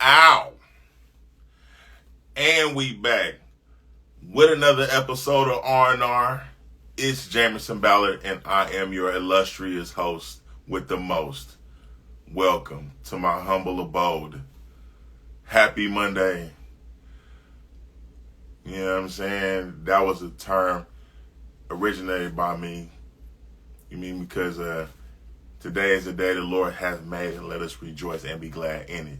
Ow! And we back with another episode of R&R. It's Jamerson, Ballard, and I am your illustrious host with the most. Welcome to my humble abode. Happy Monday. You know what I'm saying? That was a term originated by me. You mean because today is the day the Lord hath made, and let us rejoice and be glad in it.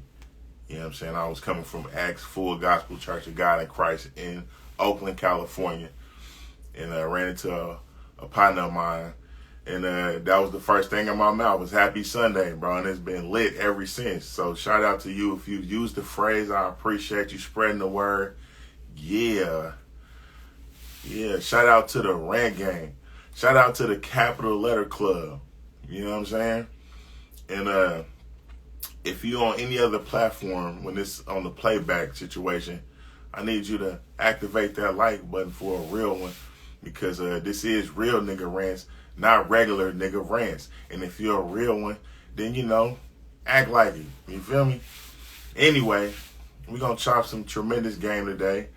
You know what I'm saying? I was coming from Acts Full Gospel Church of God in Christ in Oakland, California. And I ran into a partner of mine. And that was the first thing in my mouth was Happy Sunday, bro. And it's been lit ever since. So shout out to you. If you use the phrase, I appreciate you spreading the word. Yeah. Shout out to the Rant Gang. Shout out to the Capital Letter Club. You know what I'm saying? And if you're on any other platform when it's on the playback situation, I need you to activate that like button for a real one, because this is real nigga rants, not regular nigga rants. And if you're a real one, then, you know, act like it. You feel me? Anyway, we're going to chop some tremendous game today.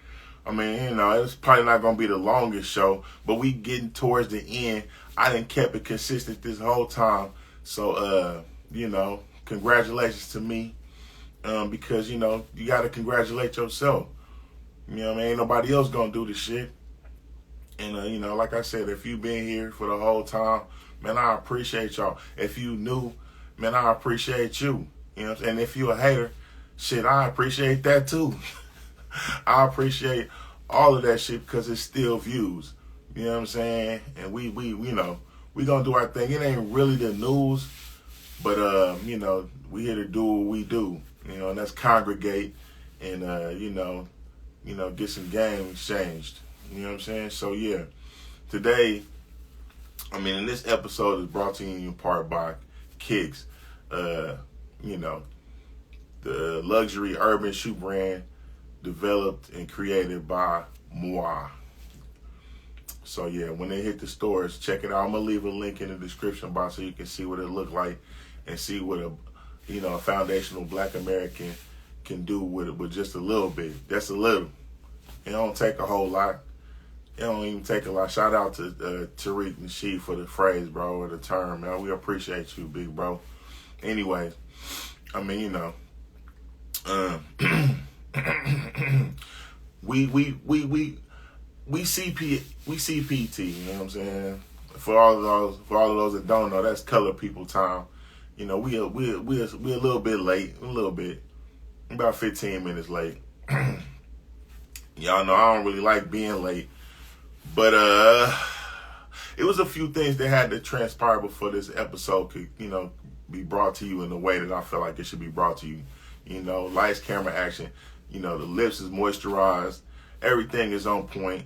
I mean, you know, it's probably not going to be the longest show, but we getting towards the end. I done kept it consistent this whole time. So, you know, congratulations to me, because, you know, you got to congratulate yourself. You know what I mean? Ain't nobody else going to do the shit. And, you know, like I said, if you been here for the whole time, man, I appreciate y'all. If you new, man, I appreciate you. You know what I'm saying? And if you a hater, shit, I appreciate that too. I appreciate all of that shit because it's still views. You know what I'm saying? And we you know, we gonna do our thing. It ain't really the news, but you know, we here to do what we do. You know, and that's congregate and you know, get some game exchanged. You know what I'm saying? So yeah, today, I mean, and this episode is brought to you in part by Kicks. You know, the luxury urban shoe brand developed and created by moi. So yeah, when they hit the stores, check it out. I'm gonna leave a link in the description box so you can see what it look like and see what a foundational Black American can do with it, with just a little bit. That's a little. It don't take a whole lot. It don't even take a lot. Shout out to Tariq Nasheed for the phrase, bro, or the term, man. We appreciate you, big bro. Anyway, I mean, you know, we see PT, you know what I'm saying? For all of those that don't know, that's colored people time. You know, we a little bit late, about 15 minutes late. Y'all know I don't really like being late, but it was a few things that had to transpire before this episode could, you know, be brought to you in the way that I feel like it should be brought to you. You know, lights, camera, action. You know, the lips is moisturized. Everything is on point.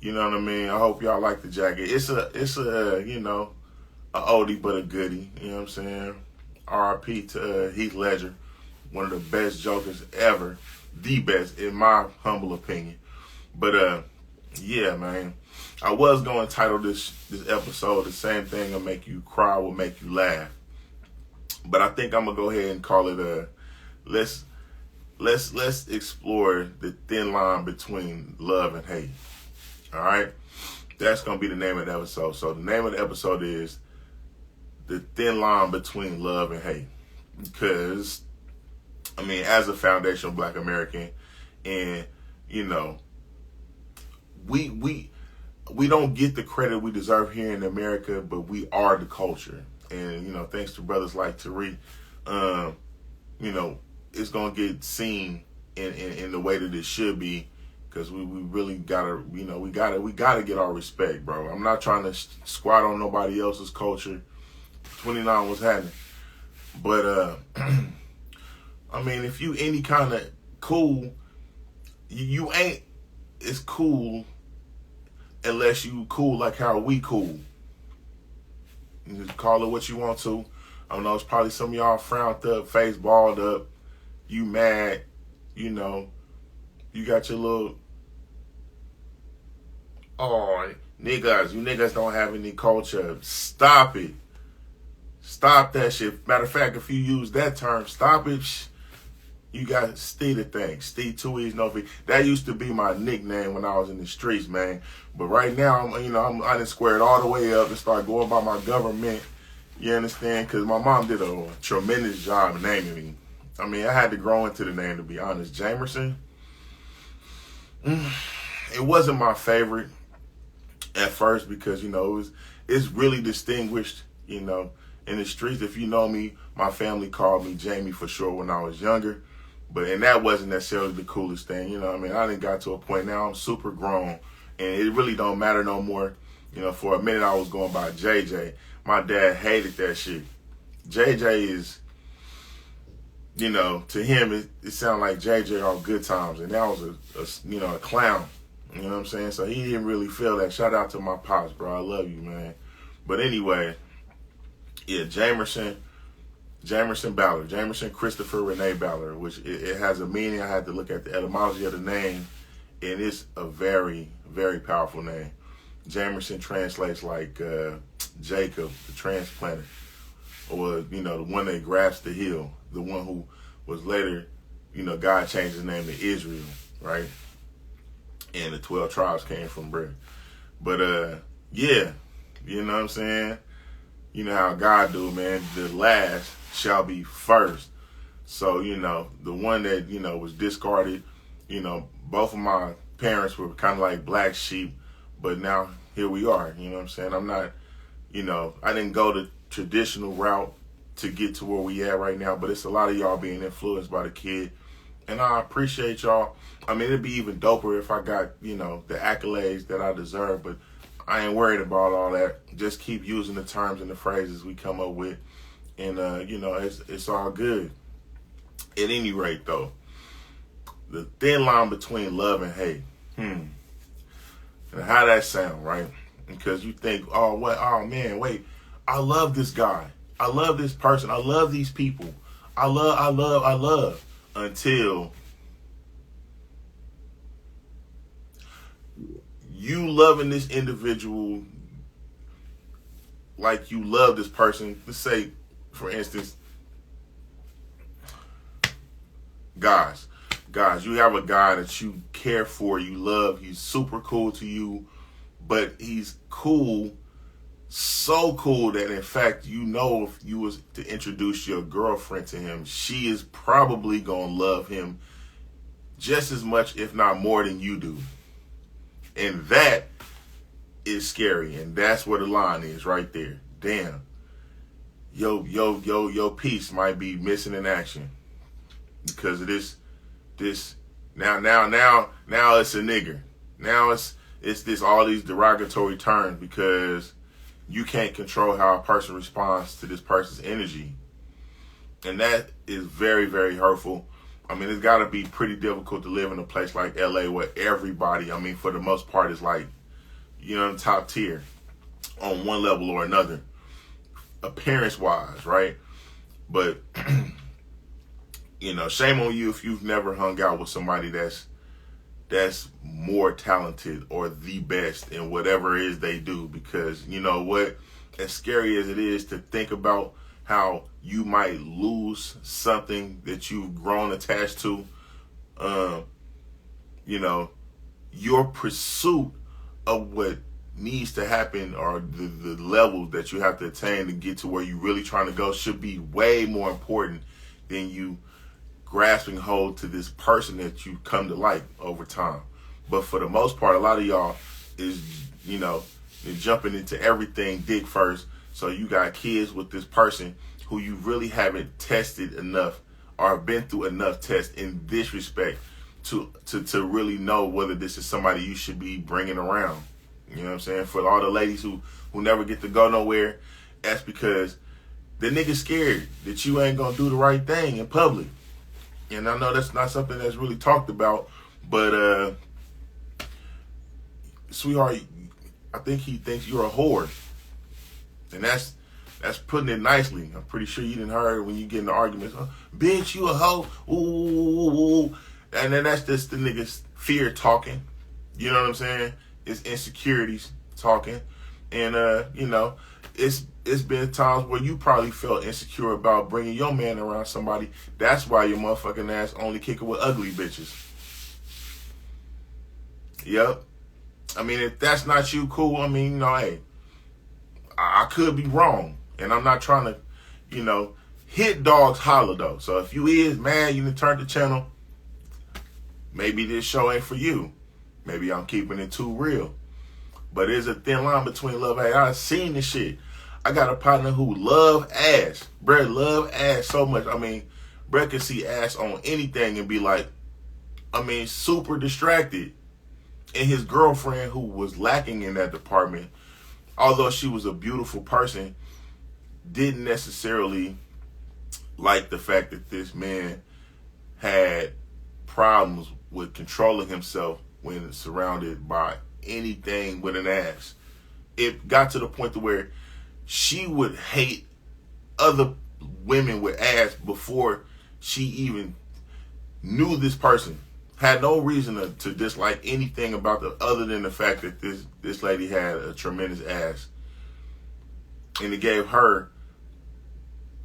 You know what I mean? I hope y'all like the jacket. It's a you know, a oldie but a goodie. You know what I'm saying? R.I.P. to Heath Ledger, one of the best jokers ever, the best in my humble opinion. But yeah, man, I was going to title this episode "The Same Thing Will Make You Cry Will Make You Laugh," but I think I'm gonna go ahead and call it Let's explore the thin line between love and hate. All right? That's going to be the name of the episode. So the name of the episode is The Thin Line Between Love and Hate. Because, I mean, as a foundational Black American, and, you know, we don't get the credit we deserve here in America, but we are the culture. And, you know, thanks to brothers like Tariq, you know, it's gonna get seen in the way that it should be, because we really gotta, you know, we gotta get our respect, bro. I'm not trying to squat on nobody else's culture. 29 was happening, but I mean, if you any kind of cool, you ain't as cool unless you cool like how we cool. You just call it what you want to. I don't know. It's probably some of y'all frowned up, face balled up. You mad, you know, you got your little, oh, niggas, you niggas don't have any culture. Stop it. Stop that shit. Matter of fact, if you use that term, stop it. You got Stee the thing. Stee 2 E's no V. That used to be my nickname when I was in the streets, man. But right now, I done squared all the way up and start going by my government. You understand? Because my mom did a tremendous job naming me. I mean, I had to grow into the name, to be honest. Jamerson, it wasn't my favorite at first because, it's really distinguished, in the streets. If you know me, my family called me Jamie for sure when I was younger. And that wasn't necessarily the coolest thing, I done got to a point now I'm super grown, and it really don't matter no more. For a minute I was going by JJ. My dad hated that shit. JJ is, to him it sounded like JJ on Good Times, and that was a clown. You know what I'm saying? So he didn't really feel that. Shout out to my pops, bro. I love you, man. But anyway, yeah, Jamerson Ballard, Jamerson Christopher Renee Ballard, which it has a meaning. I had to look at the etymology of the name, and it's a very, very powerful name. Jamerson translates like Jacob, the transplanter, or, the one that grasps the heel, the one who was later, God changed his name to Israel, right? And the 12 tribes came from Britain. But, yeah, you know what I'm saying? You know how God do, man. The last shall be first. So, the one that, was discarded, both of my parents were kind of like black sheep, but now here we are. You know what I'm saying? I'm not, I didn't go the traditional route to get to where we at right now, but it's a lot of y'all being influenced by the kid. And I appreciate y'all. I mean, it'd be even doper if I got, the accolades that I deserve, but I ain't worried about all that. Just keep using the terms and the phrases we come up with. And, it's all good. At any rate, though, the thin line between love and hate. And how that sound, right? Because you think, oh, man, wait. I love this guy. I love this person. I love these people. I love. Until you loving this individual like you love this person. Let's say, for instance, guys, you have a guy that you care for, you love, he's super cool to you, but he's cool, so cool that in fact, if you was to introduce your girlfriend to him, she is probably gonna love him just as much, if not more than you do. And that is scary. And that's where the line is right there. Damn. Your piece might be missing in action because of this now it's a nigger. Now it's this all these derogatory terms because you can't control how a person responds to this person's energy. And that is very, very hurtful. I mean, it's got to be pretty difficult to live in a place like LA where everybody, for the most part, is like, top tier on one level or another, appearance-wise, right? But, shame on you if you've never hung out with somebody that's more talented or the best in whatever it is they do, because you know what? As scary as it is to think about how you might lose something that you've grown attached to, your pursuit of what needs to happen or the level that you have to attain to get to where you're really trying to go should be way more important than you grasping hold to this person that you come to like over time. But for the most part, a lot of y'all is, jumping into everything dick first. So you got kids with this person who you really haven't tested enough or been through enough tests in this respect to really know whether this is somebody you should be bringing around. You know what I'm saying? For all the ladies who never get to go nowhere, that's because the nigga's scared that you ain't gonna do the right thing in public. And I know that's not something that's really talked about, but sweetheart, I think he thinks you're a whore. And that's putting it nicely. I'm pretty sure you didn't heard when you get in the arguments, bitch, you a hoe, ooh. And then that's just the nigga's fear talking. You know what I'm saying? It's insecurities talking. And, it's been times where you probably felt insecure about bringing your man around somebody. That's why your motherfucking ass only kicking with ugly bitches. Yep. I mean, if that's not you, cool. I mean, hey, I could be wrong, and I'm not trying to, hit dogs holler though. So if you is mad, you done turned the channel. Maybe this show ain't for you. Maybe I'm keeping it too real. But there's a thin line between love and hate. I've seen this shit. I got a partner who love ass. Bruh, love ass so much. I mean, bruh can see ass on anything and be like, super distracted. And his girlfriend, who was lacking in that department, although she was a beautiful person, didn't necessarily like the fact that this man had problems with controlling himself when surrounded by anything with an ass. It got to the point to where she would hate other women with ass before she even knew this person. Had no reason to dislike anything about other than the fact that this lady had a tremendous ass. And it gave her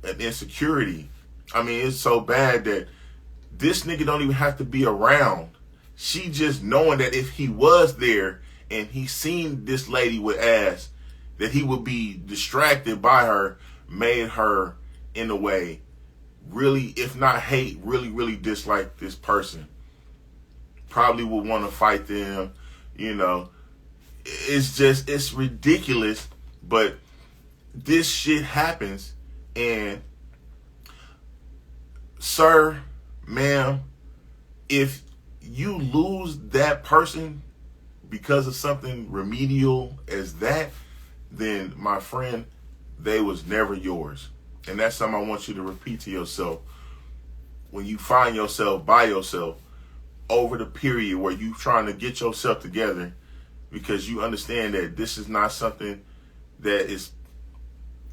an insecurity. I mean, it's so bad that this nigga don't even have to be around. She just knowing that if he was there and he seen this lady with ass, that he would be distracted by her, made her, in a way, really, if not hate, really, really dislike this person. Probably would want to fight them, It's ridiculous, but this shit happens, and sir, ma'am, if you lose that person because of something remedial as that, then my friend, they was never yours. And that's something I want you to repeat to yourself when you find yourself by yourself over the period where you trying to get yourself together, because you understand that this is not something that is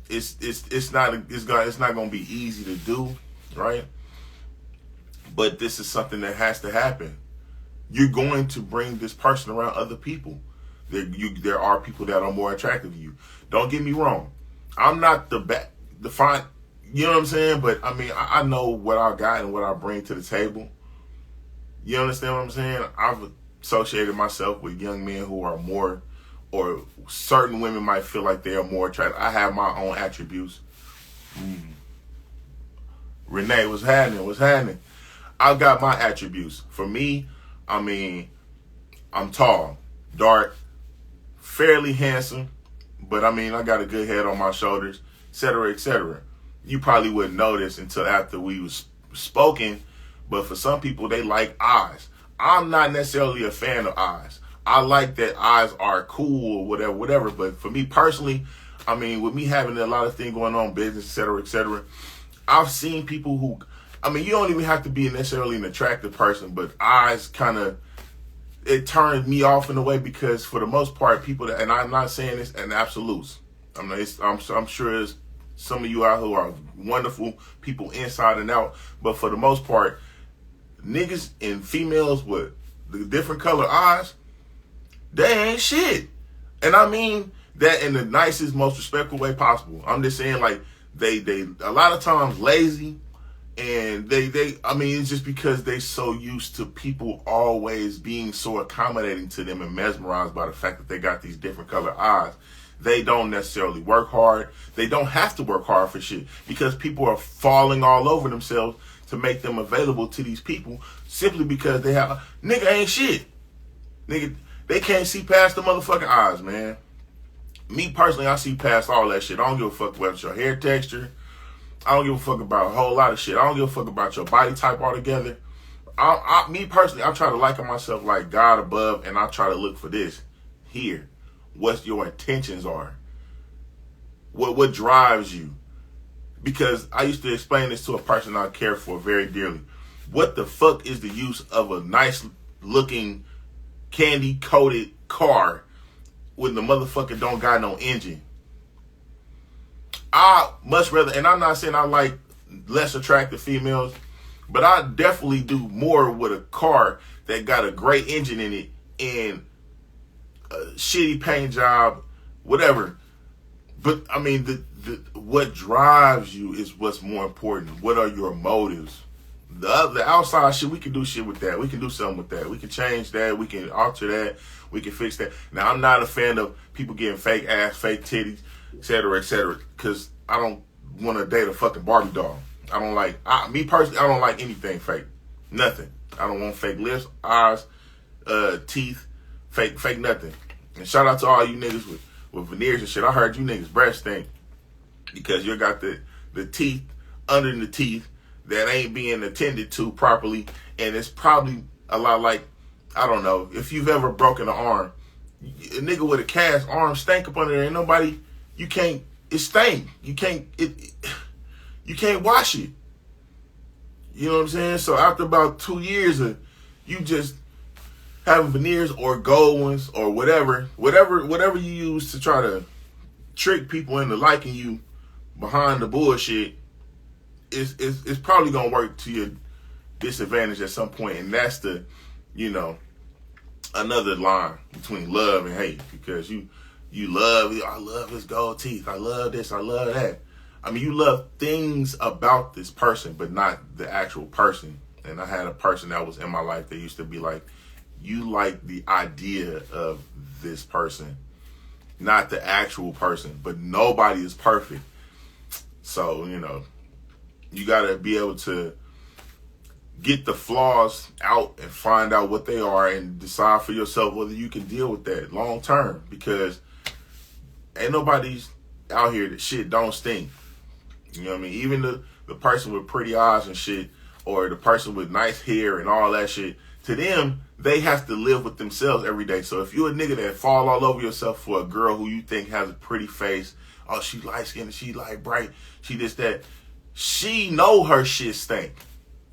it's not going to be easy to do, right? But this is something that has to happen. You're going to bring this person around other people. There are people that are more attractive to you. Don't get me wrong. I'm not the fine, you know what I'm saying? But I mean, I know what I got and what I bring to the table. You understand what I'm saying? I've associated myself with young men who are more, or certain women might feel like they are more attractive. I have my own attributes. Renee, what's happening? What's happening? I've got my attributes. For me, I mean, I'm tall, dark, fairly handsome, but I mean, I got a good head on my shoulders, etc., etc. You probably wouldn't know this until after we was spoken, but for some people, they like eyes. I'm not necessarily a fan of eyes. I like that eyes are cool or whatever, but for me personally, I mean, with me having a lot of things going on, business, etc., etc., I've seen people who, I mean, you don't even have to be necessarily an attractive person, but eyes kind of, it turns me off in a way, because for the most part, people that, and I'm not saying this in absolutes. I'm sure there's some of you out who are wonderful people inside and out, but for the most part, niggas and females with the different color eyes, they ain't shit. And I mean that in the nicest, most respectful way possible. I'm just saying, like, they a lot of times lazy, and I mean, it's just because they so used to people always being so accommodating to them and mesmerized by the fact that they got these different color eyes. They don't necessarily work hard. They don't have to work hard for shit, because people are falling all over themselves to make them available to these people simply because they have, nigga ain't shit. Nigga, they can't see past the motherfucking eyes, man. Me personally, I see past all that shit. I don't give a fuck about your hair texture. I don't give a fuck about a whole lot of shit. I don't give a fuck about your body type altogether. Me personally, I try to liken myself like God above, and I try to look for this here. What your intentions are. What drives you. Because I used to explain this to a person I care for very dearly. What the fuck is the use of a nice looking candy coated car when the motherfucker don't got no engine? I much rather, and I'm not saying I like less attractive females, but I definitely do more with a car that got a great engine in it and a shitty paint job, whatever. But I mean, what drives you is what's more important. What are your motives? The outside shit, we can do shit with that. We can do something with that. We can change that. We can alter that. We can fix that. Now, I'm not a fan of people getting fake ass, fake titties, etc., because I don't want to date a fucking Barbie doll. I don't like, me personally, I don't like anything fake. Nothing. I don't want fake lips, eyes, teeth, fake nothing. And shout out to all you niggas with veneers and shit. I heard you niggas breast stink because you got the teeth under the teeth that ain't being attended to properly, and it's probably a lot like, I don't know, if you've ever broken an arm, a nigga with a cast arm stank up under there, ain't nobody, it stank. You can't wash it. You know what I'm saying? So after about 2 years of you just having veneers or gold ones or whatever you use to try to trick people into liking you behind the bullshit, it's probably gonna work to your disadvantage at some point. And that's the, another line between love and hate, because you love, I love his gold teeth, I love this, I love that. I mean, you love things about this person, but not the actual person. And I had a person that was in my life that used to be like, you like the idea of this person, not the actual person. But nobody is perfect. So, you got to be able to get the flaws out and find out what they are and decide for yourself whether you can deal with that long term. Because ain't nobody's out here that shit don't stink. You know what I mean? Even the person with pretty eyes and shit, or the person with nice hair and all that shit, to them, they have to live with themselves every day. So if you're a nigga that fall all over yourself for a girl who you think has a pretty face, oh, she light skinned, she light bright, she this, that, she know her shit stink.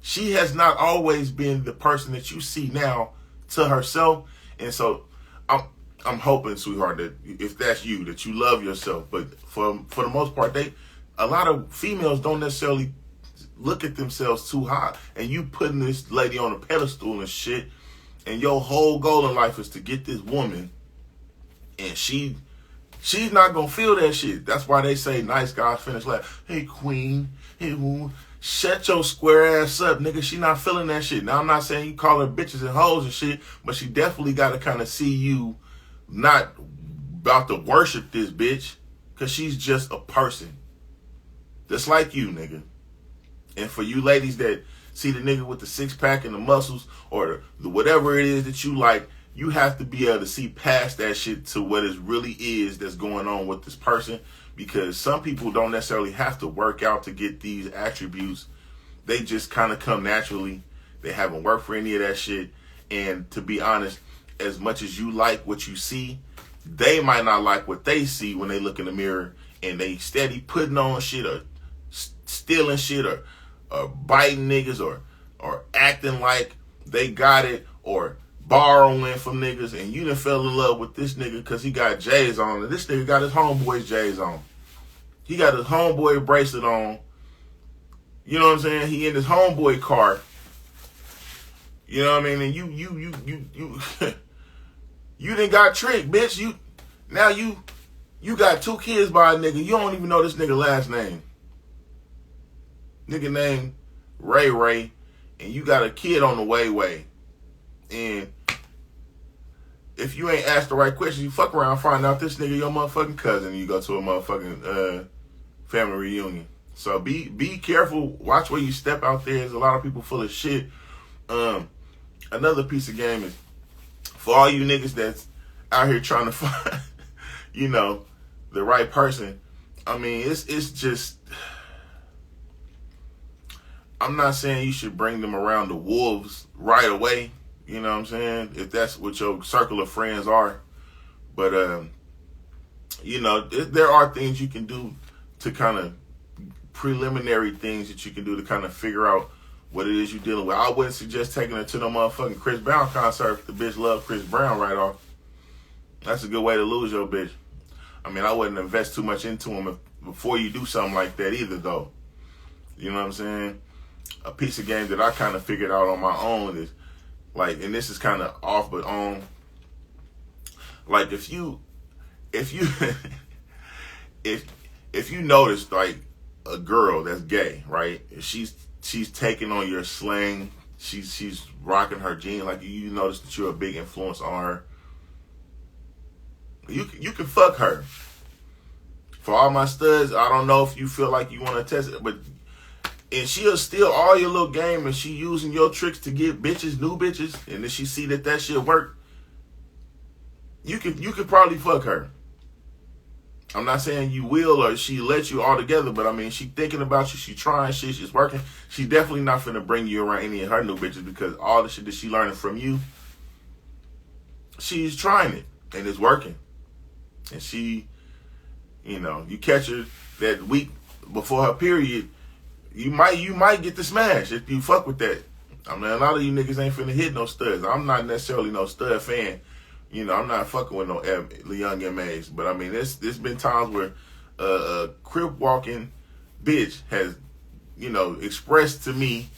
She has not always been the person that you see now to herself. And so I'm hoping, sweetheart, that if that's you, that you love yourself. But for the most part, a lot of females don't necessarily look at themselves too high. And you putting this lady on a pedestal and shit, and your whole goal in life is to get this woman, and she's not gonna feel that shit. That's why they say nice guys finish last. Hey, queen. Hey, woo. Shut your square ass up, nigga. She not feeling that shit. Now, I'm not saying you call her bitches and hoes and shit, but she definitely got to kind of see you not about to worship this bitch, because she's just a person. Just like you, nigga. And for you ladies that see the nigga with the six-pack and the muscles, or the whatever it is that you like, you have to be able to see past that shit to what it really is that's going on with this person. Because some people don't necessarily have to work out to get these attributes. They just kind of come naturally. They haven't worked for any of that shit. And to be honest, as much as you like what you see, they might not like what they see when they look in the mirror, and they steady putting on shit, or stealing shit, or biting niggas, or acting like they got it, or borrowing from niggas. And you done fell in love with this nigga because he got J's on, and this nigga got his homeboy's J's on. He got his homeboy bracelet on. You know what I'm saying? He in his homeboy car. You know what I mean? And you you done got tricked, bitch. You got 2 kids by a nigga. You don't even know this nigga last name. Nigga named Ray, and you got a kid on the way. And if you ain't asked the right questions, you fuck around and find out this nigga your motherfucking cousin, and you go to a motherfucking family reunion. So be careful. Watch where you step out there. There's a lot of people full of shit. Another piece of game is for all you niggas that's out here trying to find, the right person. I mean, it's just, I'm not saying you should bring them around the wolves right away. You know what I'm saying? If that's what your circle of friends are. But, there are things you can do to kind of, preliminary things that you can do to kind of figure out what it is you're dealing with. I wouldn't suggest taking her to no motherfucking Chris Brown concert if the bitch loves Chris Brown right off. That's a good way to lose your bitch. I mean, I wouldn't invest too much into him before you do something like that either, though. You know what I'm saying? A piece of game that I kind of figured out on my own is, like, and this is kind of off but on, like, if you if you notice like a girl that's gay, right? She's taking on your slang. She's rocking her jeans. Like you notice that you're a big influence on her. You can fuck her. For all my studs, I don't know if you feel like you want to test it, but and she'll steal all your little game, and she using your tricks to get bitches, new bitches, and then she see that shit work. You could probably fuck her. I'm not saying you will or she let you all together, but I mean, she thinking about you, she trying shit, she's working. She definitely not finna bring you around any of her new bitches because all the shit that she learning from you, she's trying it and it's working. And she, you catch her that week before her period, you might get the smash if you fuck with that. I mean, a lot of you niggas ain't finna hit no studs. I'm not necessarily no stud fan. I'm not fucking with no young MAs, but I mean, there's been times where a crib walking bitch has, expressed to me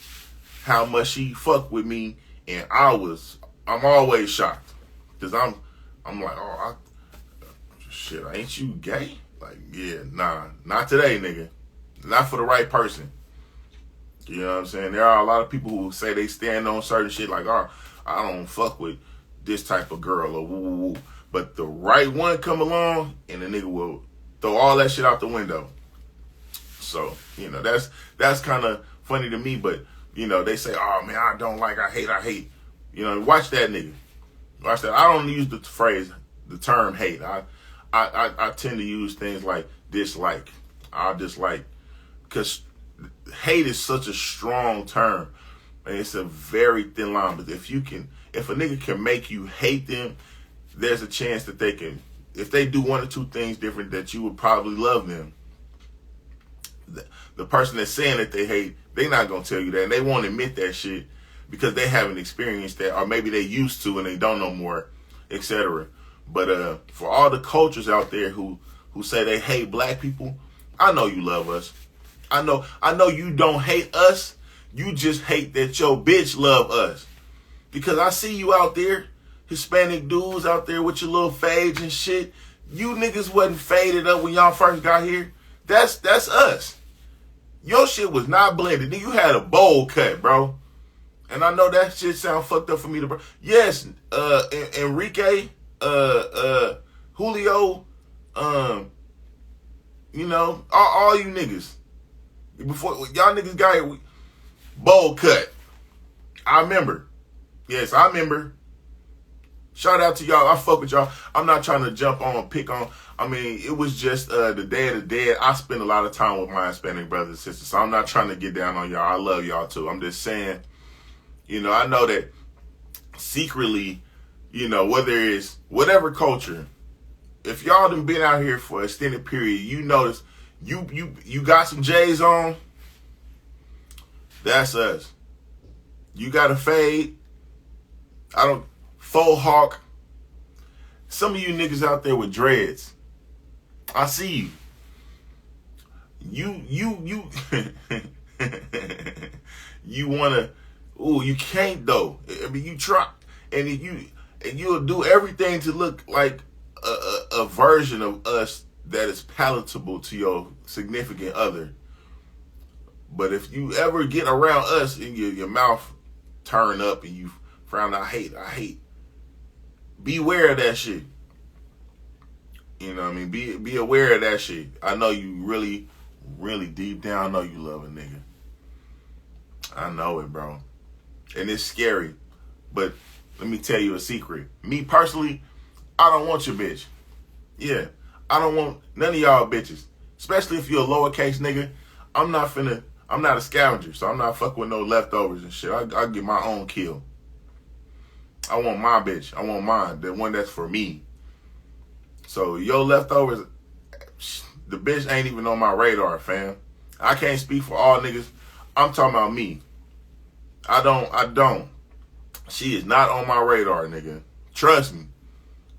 how much she fucked with me, and I'm always shocked because I'm like, oh, shit, ain't you gay? Like, yeah, nah, not today, nigga, not for the right person. You know what I'm saying? There are a lot of people who say they stand on certain shit, like, oh, I don't fuck with this type of girl or woo woo woo. But the right one come along and the nigga will throw all that shit out the window. So, that's kind of funny to me, but they say, oh man, I hate. Watch that nigga. Watch that. I don't use the term hate. I tend to use things like dislike. I dislike, because hate is such a strong term. And it's a very thin line. But if a nigga can make you hate them, there's a chance that they can, if they do one or two things different, that you would probably love them. The person that's saying that they hate, they not going to tell you that. And they won't admit that shit because they haven't experienced that, or maybe they used to and they don't know more, etc. But for all the cultures out there who say they hate black people, I know you love us. I know you don't hate us. You just hate that your bitch love us. Because I see you out there, Hispanic dudes out there with your little fades and shit. You niggas wasn't faded up when y'all first got here. That's us. Your shit was not blended. You had a bowl cut, bro. And I know that shit sound fucked up for me to bro. Yes, Enrique, Julio, all you niggas. Before y'all niggas got here, bowl cut. I remember. Yes, I remember. Shout out to y'all. I fuck with y'all. I'm not trying to jump on, pick on. I mean, it was just the Day of the Dead. I spend a lot of time with my Hispanic brothers and sisters, so I'm not trying to get down on y'all. I love y'all too. I'm just saying, I know that secretly, whether it's whatever culture, if y'all done been out here for an extended period, you notice you got some J's on, that's us. You got a fade. Faux hawk. Some of you niggas out there with dreads, I see you. You wanna, you can't though. I mean, you try, and you'll do everything to look like a version of us that is palatable to your significant other. But if you ever get around us and your mouth turn up and you frown, I hate. Beware of that shit. You know what I mean? Be aware of that shit. I know you really, really deep down know you love a nigga. I know it, bro. And it's scary. But let me tell you a secret. Me personally, I don't want your bitch. Yeah. I don't want none of y'all bitches. Especially if you're a lowercase nigga. I'm not a scavenger, so I'm not fucking with no leftovers and shit. I get my own kill. I want my bitch. I want mine. The one that's for me. So your leftovers, the bitch ain't even on my radar, fam. I can't speak for all niggas. I'm talking about me. I don't. She is not on my radar, nigga. Trust me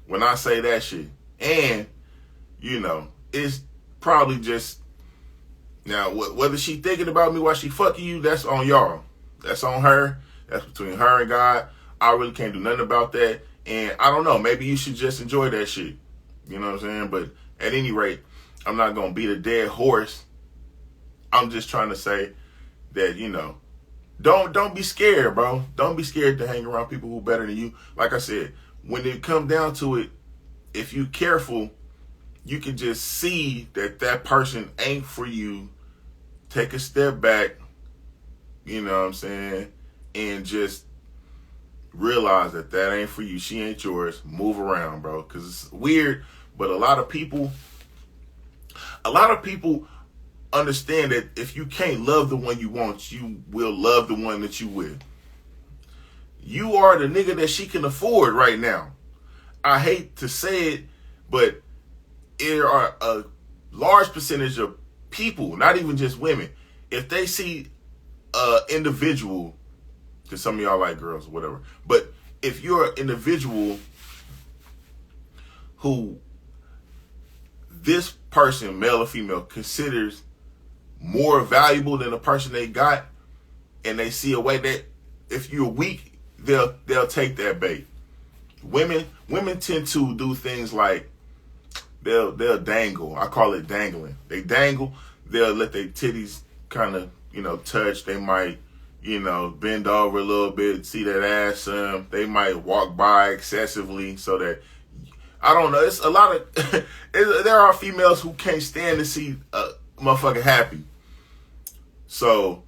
when I say that shit. And, it's probably just, now, whether she thinking about me while she fucking you, that's on y'all. That's on her. That's between her and God. I really can't do nothing about that. And I don't know, maybe you should just enjoy that shit. You know what I'm saying? But at any rate, I'm not going to beat a dead horse. I'm just trying to say that, don't be scared, bro. Don't be scared to hang around people who are better than you. Like I said, when it comes down to it, if you careful, you can just see that person ain't for you. Take a step back, you know what I'm saying, and just realize that ain't for you. She ain't yours. Move around, bro, because it's weird, but a lot of people understand that if you can't love the one you want, you will love the one that you with. You are the nigga that she can afford right now. I hate to say it, but there are a large percentage of people, not even just women, if they see an individual, because some of y'all like girls or whatever, but if you're an individual who this person, male or female, considers more valuable than the person they got, and they see a way that if you're weak, they'll take that bait. Women tend to do things like they'll dangle. I call it dangling. They dangle. They'll let their titties kind of touch. They might bend over a little bit, see that ass. They might walk by excessively so that I don't know. It's a lot of there are females who can't stand to see a motherfucker happy. So,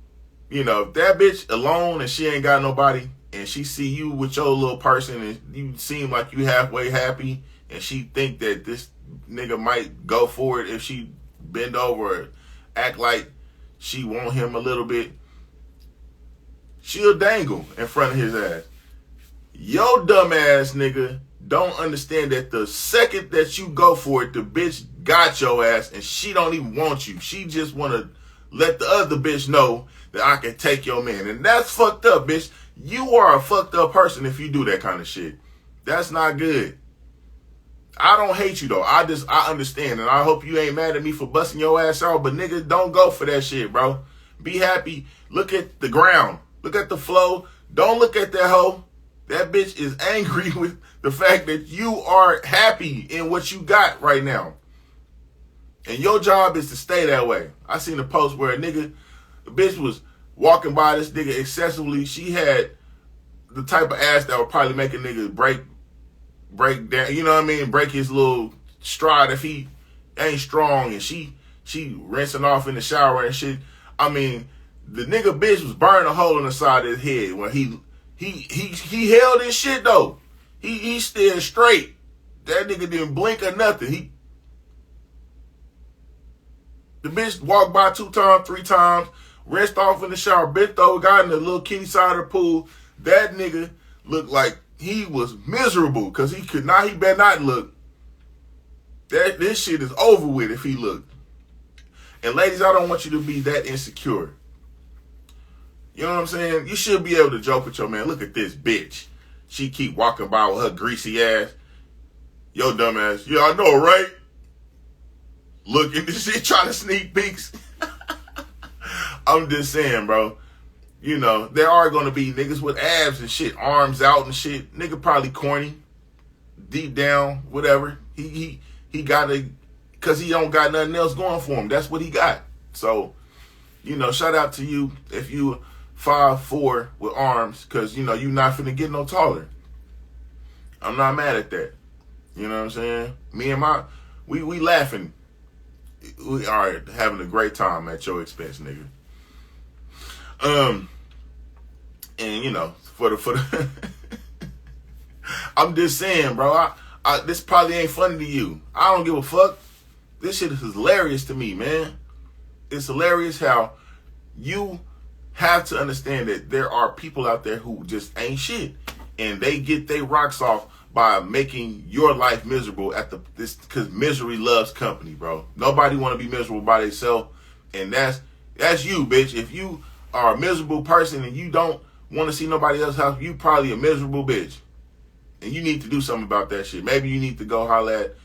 if that bitch alone and she ain't got nobody and she see you with your little person and you seem like you halfway happy and she think that this nigga might go for it if she bend over or act like she want him a little bit, she'll dangle in front of his ass. Your dumb ass nigga don't understand that the second that you go for it, the bitch got your ass and she don't even want you. She just want to let the other bitch know that I can take your man. And that's fucked up, bitch. You are a fucked up person if you do that kind of shit. That's not good. I don't hate you though. I understand, and I hope you ain't mad at me for busting your ass out, but nigga, don't go for that shit, bro. Be happy. Look at the ground. Look at the flow. Don't look at that hoe. That bitch is angry with the fact that you are happy in what you got right now. And your job is to stay that way. I seen a post where a bitch was walking by this nigga excessively. She had the type of ass that would probably make a nigga break down, you know what I mean? Break his little stride if he ain't strong, and she rinsing off in the shower and shit. I mean, the nigga bitch was burning a hole in the side of his head when he held his shit though. He stayed straight. That nigga didn't blink or nothing. The bitch walked by 2 times, 3 times, rinsed off in the shower, bent over, got in the little kitty side of the pool. That nigga looked like he was miserable because he better not look. This shit is over with if he looked. And ladies, I don't want you to be that insecure. You know what I'm saying? You should be able to joke with your man. Look at this bitch. She keep walking by with her greasy ass. Yo, dumb ass. Yeah, I know, right? Look at this shit trying to sneak peeks. I'm just saying, bro. There are going to be niggas with abs and shit, arms out and shit. Nigga probably corny. Deep down, whatever. He got it because he don't got nothing else going for him. That's what he got. So, shout out to you if you 5'4" with arms, because, you not finna get no taller. I'm not mad at that. You know what I'm saying? Me and we laughing. We are having a great time at your expense, nigga. And for the I'm just saying, bro, this probably ain't funny to you. I don't give a fuck. This shit is hilarious to me, man. It's hilarious how you have to understand that there are people out there who just ain't shit, and they get their rocks off by making your life miserable because misery loves company, bro. Nobody want to be miserable by themselves, and that's you, bitch. If you are a miserable person and you don't want to see nobody else's house, you probably a miserable bitch. And you need to do something about that shit. Maybe you need to go holler at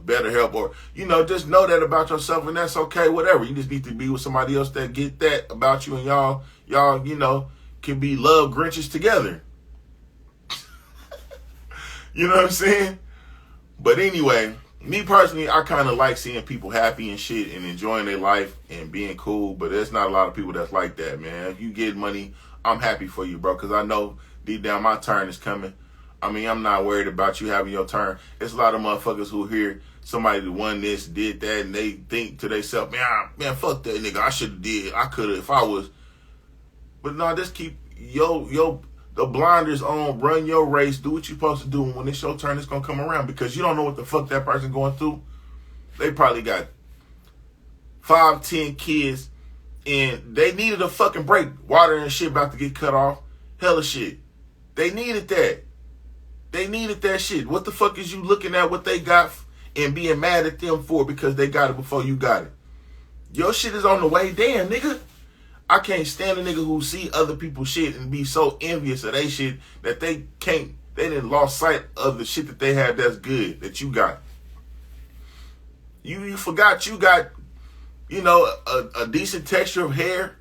better help, or just know that about yourself, and that's okay, whatever. You just need to be with somebody else that get that about you, and y'all can be love Grinches together. You know what I'm saying? But anyway, Me personally, I kind of like seeing people happy and shit and enjoying their life and being cool, but there's not a lot of people that's like that, man. If you get money, I'm happy for you, bro, because I know deep down my turn is coming. I mean, I'm not worried about you having your turn. There's a lot of motherfuckers who hear somebody that won this, did that, and they think to themselves, man, fuck that nigga. I should have did. I could have if I was. But no, just keep the blinders on, run your race, do what you're supposed to do, and when it's your turn, it's going to come around because you don't know what the fuck that person going through. They probably got 5, 10 kids, and they needed a fucking break. Water and shit about to get cut off. Hella shit. They needed that. They needed that shit. What the fuck is you looking at what they got and being mad at them for because they got it before you got it? Your shit is on the way. Damn, nigga. I can't stand a nigga who see other people's shit and be so envious of their shit that they didn't lost sight of the shit that they have that's good, that you got. You forgot you got, a decent texture of hair.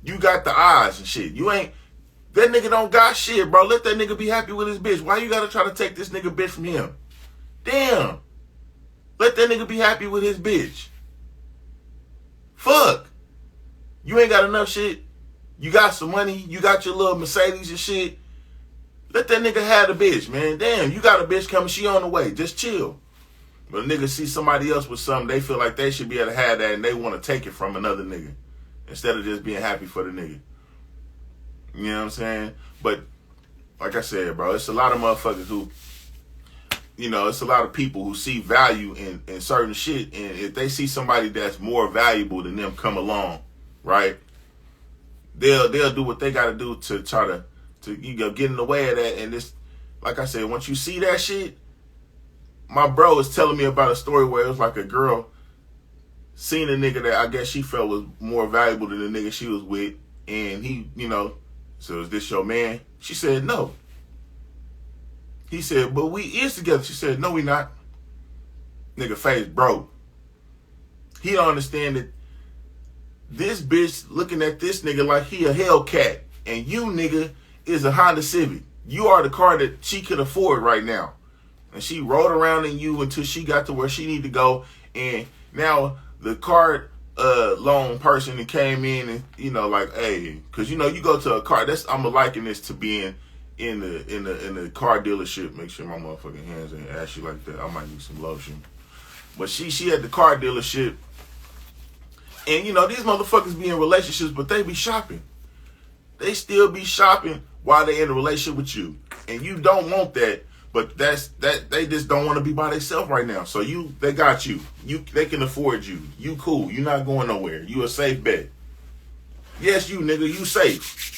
You got the eyes and shit. That nigga don't got shit, bro. Let that nigga be happy with his bitch. Why you gotta try to take this nigga bitch from him? Damn. Let that nigga be happy with his bitch. Fuck. You ain't got enough shit. You got some money. You got your little Mercedes and shit. Let that nigga have the bitch, man. Damn, you got a bitch coming. She on the way. Just chill. But a nigga see somebody else with something, they feel like they should be able to have that and they want to take it from another nigga instead of just being happy for the nigga. You know what I'm saying? But like I said, bro, it's a lot of motherfuckers who, it's a lot of people who see value in certain shit. And if they see somebody that's more valuable than them come along, right? They'll do what they got to do to try to get in the way of that. And this, like I said, once you see that shit, my bro was telling me about a story where it was like a girl seen a nigga that I guess she felt was more valuable than the nigga she was with, and he, so is this your man? She said no. He said, but we is together. She said, no, we not. Nigga face broke. He don't understand that this bitch looking at this nigga like he a Hellcat, and you nigga is a Honda Civic. You are the car that she could afford right now. And she rode around in you until she got to where she need to go. And now the car loan person that came in and, like, hey, because, you go to a car. I'm liking this to being in the car dealership. Make sure my motherfucking hands ain't ashy like that. I might need some lotion. But she had the car dealership. And, these motherfuckers be in relationships, but they be shopping. They still be shopping while they in a relationship with you. And you don't want that, but they just don't want to be by themselves right now. So they got you. They can afford you. You cool. You not going nowhere. You a safe bet. Yes, you nigga, you safe.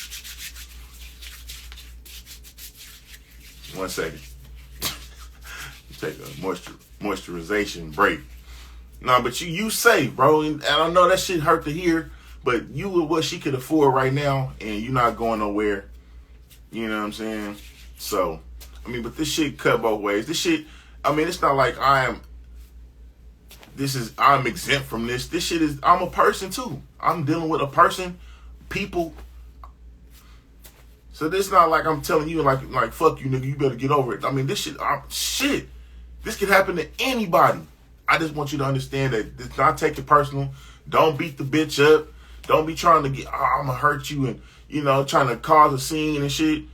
1 second. Take a moisturization break. No, but you safe, bro. And I know that shit hurt to hear, but you with what she could afford right now, and you not going nowhere. You know what I'm saying? So, but this shit cut both ways. This shit, it's not like I'm exempt from this. This shit is, I'm a person too. I'm dealing with a person, people. So this not like I'm telling you like fuck you nigga, you better get over it. This shit, this could happen to anybody. I just want you to understand that it's not take it personal. Don't beat the bitch up. Don't be trying to get, I'm going to hurt you and, trying to cause a scene and shit.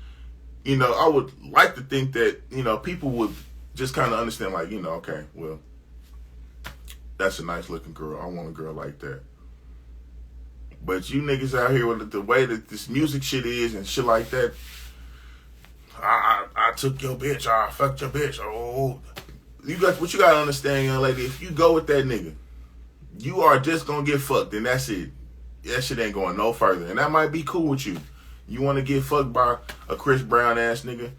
I would like to think that, people would just kind of understand like, okay, well, that's a nice looking girl. I want a girl like that. But you niggas out here with the way that this music shit is and shit like that, I took your bitch. I fucked your bitch. Oh, what you gotta understand, young lady, if you go with that nigga, you are just gonna get fucked, and that's it. That shit ain't going no further. And that might be cool with you. You wanna get fucked by a Chris Brown ass nigga,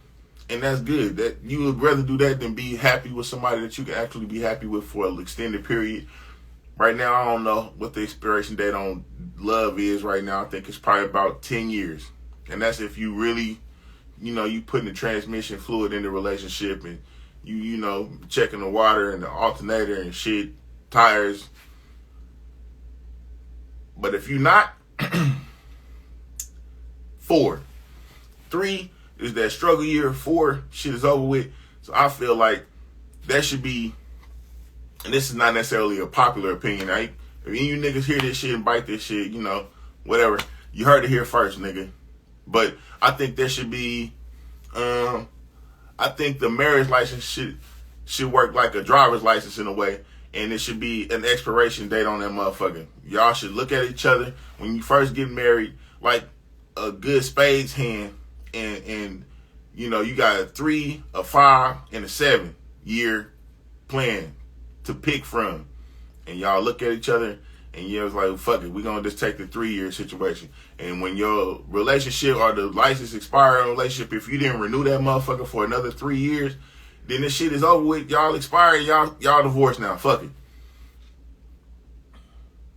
and that's good. That you would rather do that than be happy with somebody that you can actually be happy with for an extended period. Right now, I don't know what the expiration date on love is right now. I think it's probably about 10 years. And that's if you really, you putting the transmission fluid in the relationship and you checking the water and the alternator and shit, tires. But if you're not, 4. 3 is that struggle year. 4, shit is over with. So I feel like that should be and this is not necessarily a popular opinion. If any of you niggas hear this shit and bite this shit, you know, whatever. You heard it here first, nigga. But I think there should be, I think the marriage license should work like a driver's license in a way. And it should be an expiration date on that motherfucker. Y'all should look at each other when you first get married like a good spades hand. And you know, you got a 3, a 5, and a 7-year plan to pick from. And y'all look at each other and you're like, fuck it, we're going to just take the 3-year situation. And when your relationship or the license expire in a relationship, if you didn't renew that motherfucker for another 3 years, then this shit is over with. Y'all expired. Y'all divorced now. Fuck it.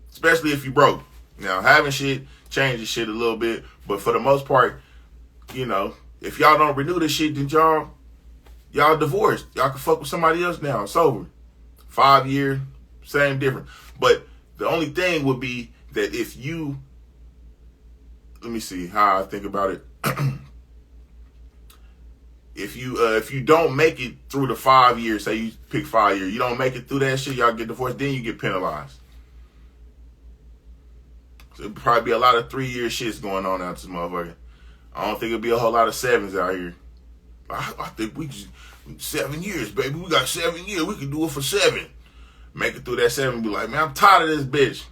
Especially if you broke. Now, having shit changes shit a little bit. But for the most part, you know, if y'all don't renew this shit, then y'all divorced. Y'all can fuck with somebody else now. It's over. 5 year, same difference. But the only thing would be that if you, let me see how I think about it. If you don't make it through the 5 years, say you pick 5 years, you don't make it through that shit, y'all get divorced, then you get penalized. So it'll probably be a lot of 3-year shits going on out this motherfucker. I don't think it'll be a whole lot of 7s out here. I think we just 7 years, baby. We got 7 years. We can do it for 7. Make it through that 7 and be like, man, I'm tired of this bitch.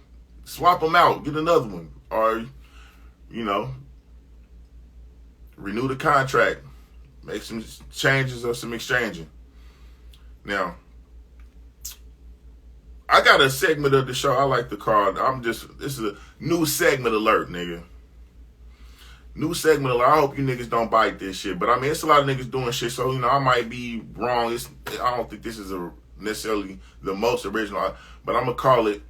Swap them out. Get another one. Or, you know, renew the contract. Make some changes or some exchanging. Now, I got a segment of the show I like to call, this is a new segment alert, nigga. New segment alert. I hope you niggas don't bite this shit. But I mean, it's a lot of niggas doing shit, so, you know, I might be wrong. I don't think this is necessarily the most original, but I'm going to call it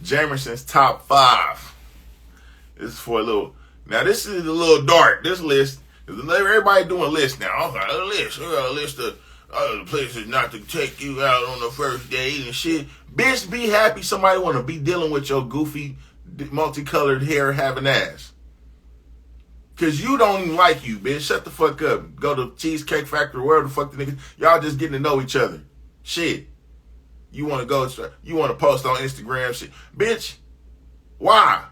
Jamerson's Top 5. This is for a little, now this is a little dark, this list. Everybody doing lists now. Okay, a list. We got a list of places not to take you out on the first date and shit. Bitch, be happy somebody want to be dealing with your goofy, multicolored hair having ass. Because you don't even like you, bitch. Shut the fuck up. Go to Cheesecake Factory, wherever the fuck the niggas. Y'all just getting to know each other. Shit. You want to post on Instagram shit. Bitch, why?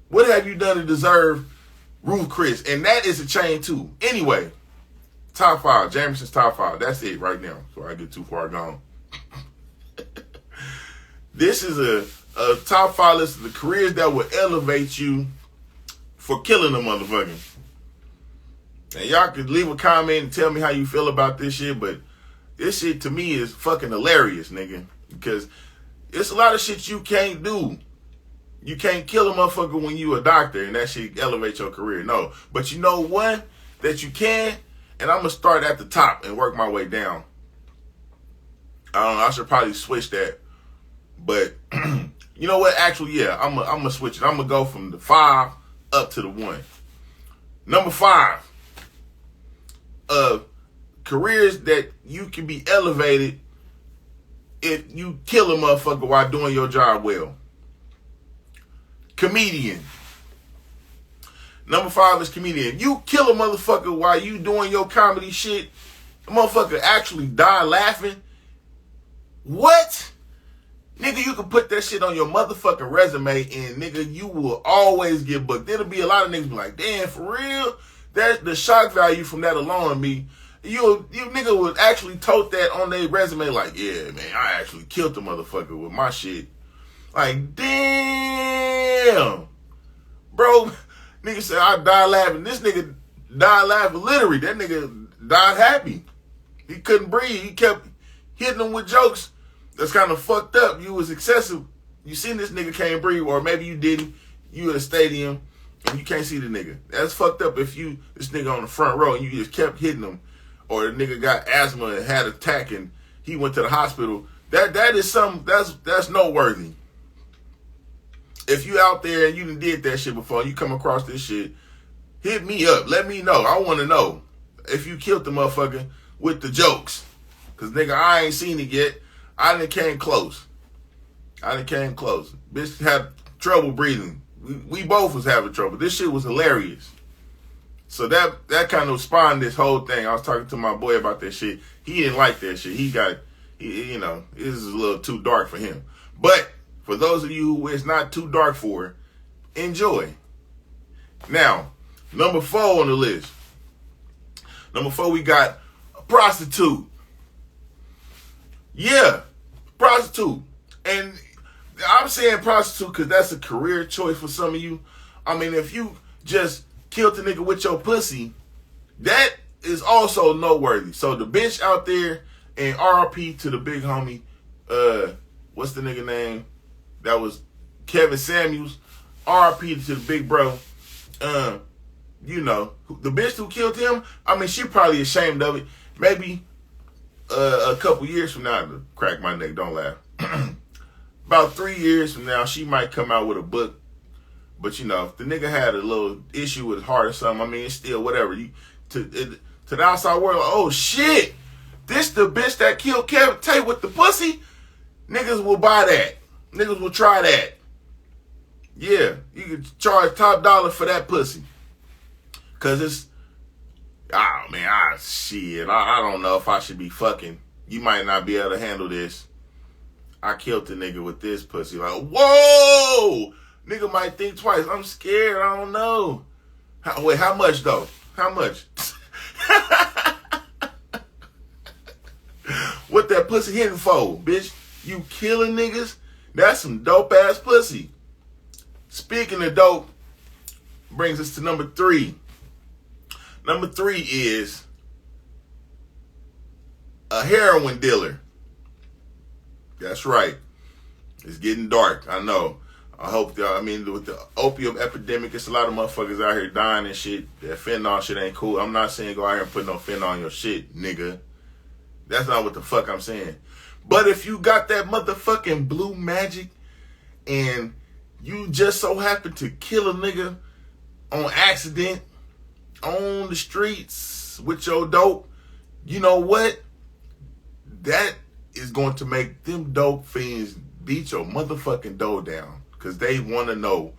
What have you done to deserve Ruth Chris? And that is a chain too. Anyway, Top 5. Jamerson's Top 5. That's it right now. Before I get too far gone. This is a Top 5 list of the careers that will elevate you for killing a motherfucker. And y'all could leave a comment and tell me how you feel about this shit, but this shit to me is fucking hilarious, nigga. Because it's a lot of shit you can't do. You can't kill a motherfucker when you a doctor and that shit elevate your career. No. But you know one that you can, and I'm going to start at the top and work my way down. I don't know. I should probably switch that. But you know what? Actually, yeah, I'm going to switch it. I'm going to go from the 5 up to the 1. Number 5. Careers that you can be elevated if you kill a motherfucker while doing your job well. Comedian. Number 5 is comedian. You kill a motherfucker while you doing your comedy shit, the motherfucker actually die laughing. What? Nigga, you can put that shit on your motherfucking resume and nigga, you will always get booked. There'll be a lot of niggas be like, damn, for real? That's the shock value from that alone be. You nigga would actually tote that on their resume like, yeah, man, I actually killed the motherfucker with my shit. Like, damn. Bro, nigga said I died laughing. This nigga died laughing literally. That nigga died happy. He couldn't breathe. He kept hitting him with jokes that's kind of fucked up. You was excessive. You seen this nigga can't breathe, or maybe you didn't. You in a stadium and you can't see the nigga. That's fucked up if this nigga on the front row and you just kept hitting him. Or the nigga got asthma and had an attack and he went to the hospital. That is something that's noteworthy. If you out there and you done did that shit before and you come across this shit, hit me up. Let me know. I want to know if you killed the motherfucker with the jokes. Because, nigga, I ain't seen it yet. I done came close. Bitch had trouble breathing. We both was having trouble. This shit was hilarious. So that kind of spawned this whole thing. I was talking to my boy about that shit. He didn't like that shit. He you know, this is a little too dark for him. But for those of you who it's not too dark for, enjoy. Now, number 4 on the list. Number 4, we got a prostitute. Yeah, prostitute. And I'm saying prostitute because that's a career choice for some of you. I mean, if you just killed the nigga with your pussy, that is also noteworthy. So the bitch out there, and RIP to the big homie, what's the nigga name? That was Kevin Samuels. RIP to the big bro. You know, the bitch who killed him, I mean, she probably ashamed of it. Maybe a couple years from now, to crack my neck, don't laugh. About 3 years from now, she might come out with a book. But, you know, if the nigga had a little issue with his heart or something, I mean, it's still whatever. To the outside world, oh, shit. This the bitch that killed Kevin Tate with the pussy? Niggas will buy that. Niggas will try that. Yeah, you can charge top dollar for that pussy. Because it's, oh, man, shit. I don't know if I should be fucking. You might not be able to handle this. I killed the nigga with this pussy. Like, whoa! Nigga might think twice. I'm scared. I don't know. Wait, how much, though? How much? What that pussy hitting for, bitch? You killing niggas? That's some dope-ass pussy. Speaking of dope, brings us to number 3. Number 3 is a heroin dealer. That's right. It's getting dark. I know. I hope y'all, I mean, with the opium epidemic, it's a lot of motherfuckers out here dying and shit. That fentanyl shit ain't cool. I'm not saying go out here and put no fentanyl on your shit, nigga. That's not what the fuck I'm saying. But if you got that motherfucking blue magic and you just so happen to kill a nigga on accident on the streets with your dope, you know what? That is going to make them dope fiends beat your motherfucking dough down. Because they want to know,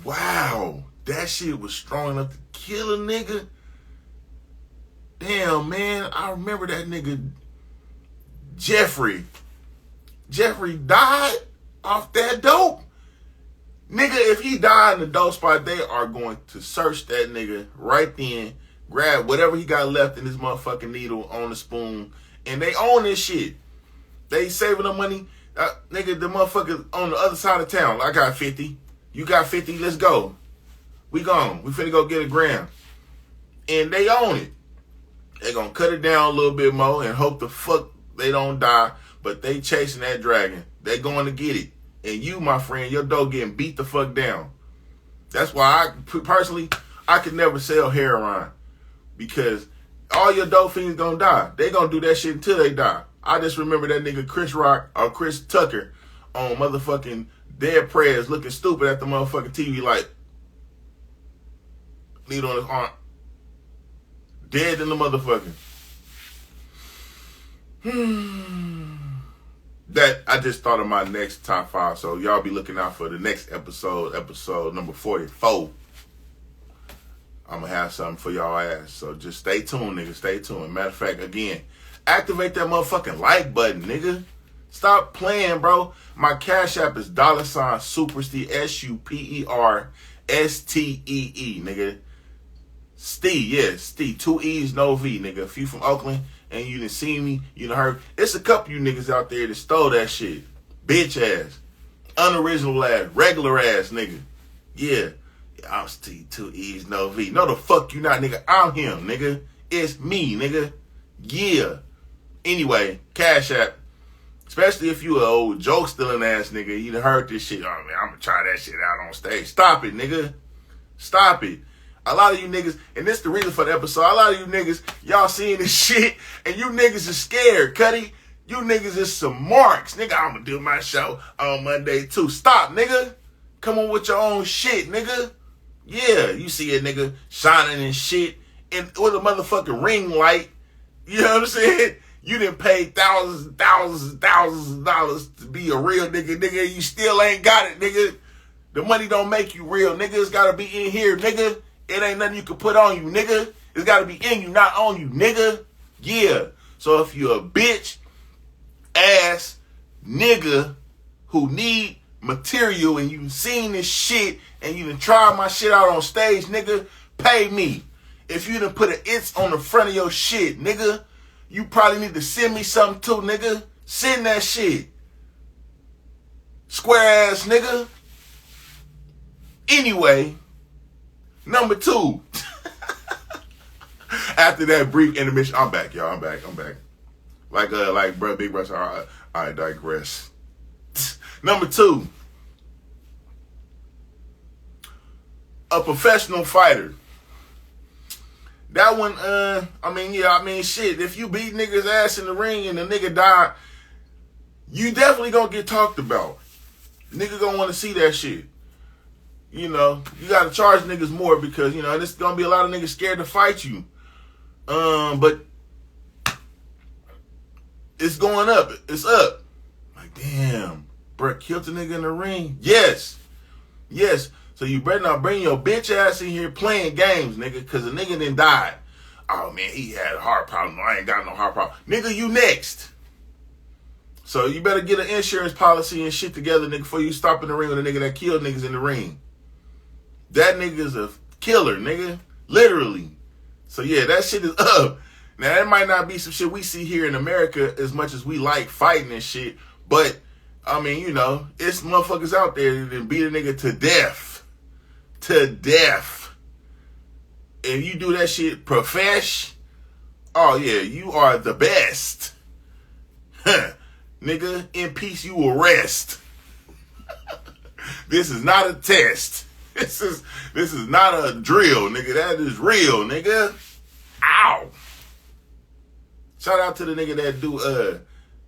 wow, that shit was strong enough to kill a nigga? Damn, man, I remember that nigga Jeffrey. Jeffrey died off that dope. Nigga, if he died in the dope spot, they are going to search that nigga right then, grab whatever he got left in his motherfucking needle on the spoon, and they own this shit. They saving the money. Nigga, the motherfucker on the other side of town. I got 50. You got 50. Let's go. We gone. We finna go get a gram. And they own it. They gonna cut it down a little bit more and hope the fuck they don't die. But they chasing that dragon. They going to get it. And you, my friend, your dough getting beat the fuck down. That's why I could never sell heroin. Because all your dope fiends gonna die. They gonna do that shit until they die. I just remember that nigga Chris Rock or Chris Tucker on motherfucking Dead Prayers looking stupid at the motherfucking TV like, needle on his arm. Dead in the motherfucking. That, I just thought of my next top 5. So y'all be looking out for the next episode number 44. I'm going to have something for y'all ass. So just stay tuned, nigga. Stay tuned. Matter of fact, again, activate that motherfucking like button, nigga. Stop playing, bro. My Cash App is $SuperStee, SuperStee, nigga. Stee, yeah, Stee. 2 E's, no V, nigga. If you from Oakland and you done seen me, you done heard. It's a couple of you niggas out there that stole that shit. Bitch ass. Unoriginal ass. Regular ass, nigga. Yeah. I'm Stee, 2 E's, no V. No, the fuck you not, nigga. I'm him, nigga. It's me, nigga. Yeah. Anyway, Cash App. Especially if you an old joke stealing ass nigga. You done heard this shit. Oh, man, I'm gonna try that shit out on stage. Stop it, nigga. Stop it. A lot of you niggas, and this is the reason for the episode, a lot of you niggas, y'all seeing this shit, and you niggas is scared, Cuddy. You niggas is some marks. Nigga, I'm gonna do my show on Monday too. Stop, nigga. Come on with your own shit, nigga. Yeah, you see a nigga shining and shit, and with a motherfucking ring light. You know what I'm saying? You done paid thousands and thousands and thousands of dollars to be a real nigga. Nigga, you still ain't got it, nigga. The money don't make you real, nigga. It's gotta be in here, nigga. It ain't nothing you can put on you, nigga. It's gotta be in you, not on you, nigga. Yeah. So if you're a bitch ass nigga who need material and you seen this shit and you done tried my shit out on stage, nigga, pay me. If you done put an "it's" on the front of your shit, nigga, you probably need to send me something too, nigga. Send that shit. Square ass nigga. Anyway, number 2. After that brief intermission, I'm back, y'all. I'm back. Like bro, big bro. I digress. Number 2. A professional fighter. That one, shit. If you beat niggas ass in the ring and the nigga died, you definitely gonna get talked about. Nigga gonna want to see that shit. You know, you gotta charge niggas more because, you know, there's gonna be a lot of niggas scared to fight you. But it's going up. It's up. Like, damn, bro, killed the nigga in the ring? Yes. So you better not bring your bitch ass in here playing games, nigga, because the nigga done died. Oh, man, he had a heart problem. I ain't got no heart problem. Nigga, you next. So you better get an insurance policy and shit together, nigga, before you stop in the ring with a nigga that killed niggas in the ring. That nigga's a killer, nigga. Literally. So, yeah, that shit is up. Now, that might not be some shit we see here in America as much as we like fighting and shit. But, I mean, you know, it's motherfuckers out there that beat a nigga to death. To death. If you do that shit profesh, oh, yeah, you are the best. Nigga, in peace you will rest. This is not a test. This is not a drill, nigga. That is real, nigga. Ow. Shout out to the nigga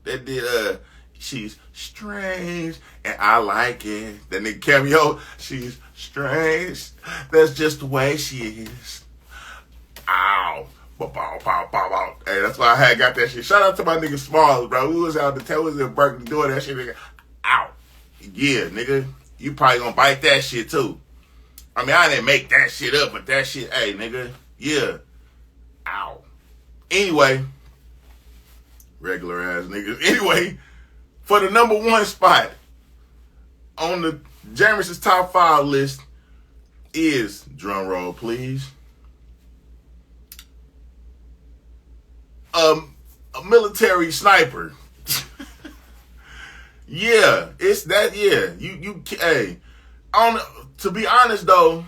that did She's Strange and I Like It. That nigga cameo, she's strange. That's just the way she is. Ow. Hey, that's why I got that shit. Shout out to my nigga Smalls, bro. We was out the tail, was in Berkeley doing that shit, nigga. Ow. Yeah, nigga. You probably gonna bite that shit too. I mean, I didn't make that shit up, but that shit, hey, nigga. Yeah. Ow. Anyway. Regular ass niggas. Anyway, for the number 1 spot on the Jamerson's top 5 list is, drum roll please, a military sniper. Yeah, it's that. Yeah, hey, to be honest though,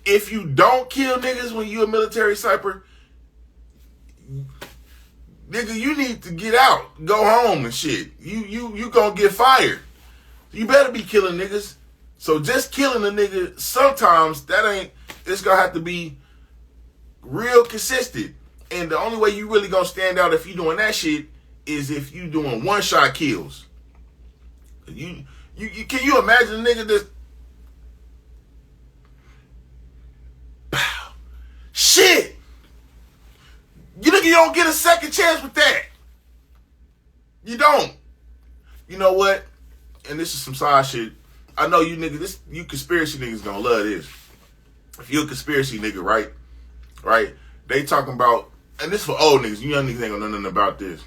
if you don't kill niggas when you a military sniper, nigga, you need to get out, go home and shit. You gonna get fired. You better be killing niggas. So just killing a nigga, sometimes it's gonna have to be real consistent. And the only way you really gonna stand out if you doing that shit is if you doing 1-shot kills. Can you imagine a nigga that shit? You think you don't get a second chance with that? You don't. You know what? And this is some side shit. I know you niggas, you conspiracy niggas gonna love this. If you a conspiracy nigga, right? They talking about, and this for old niggas. You young niggas ain't gonna know nothing about this.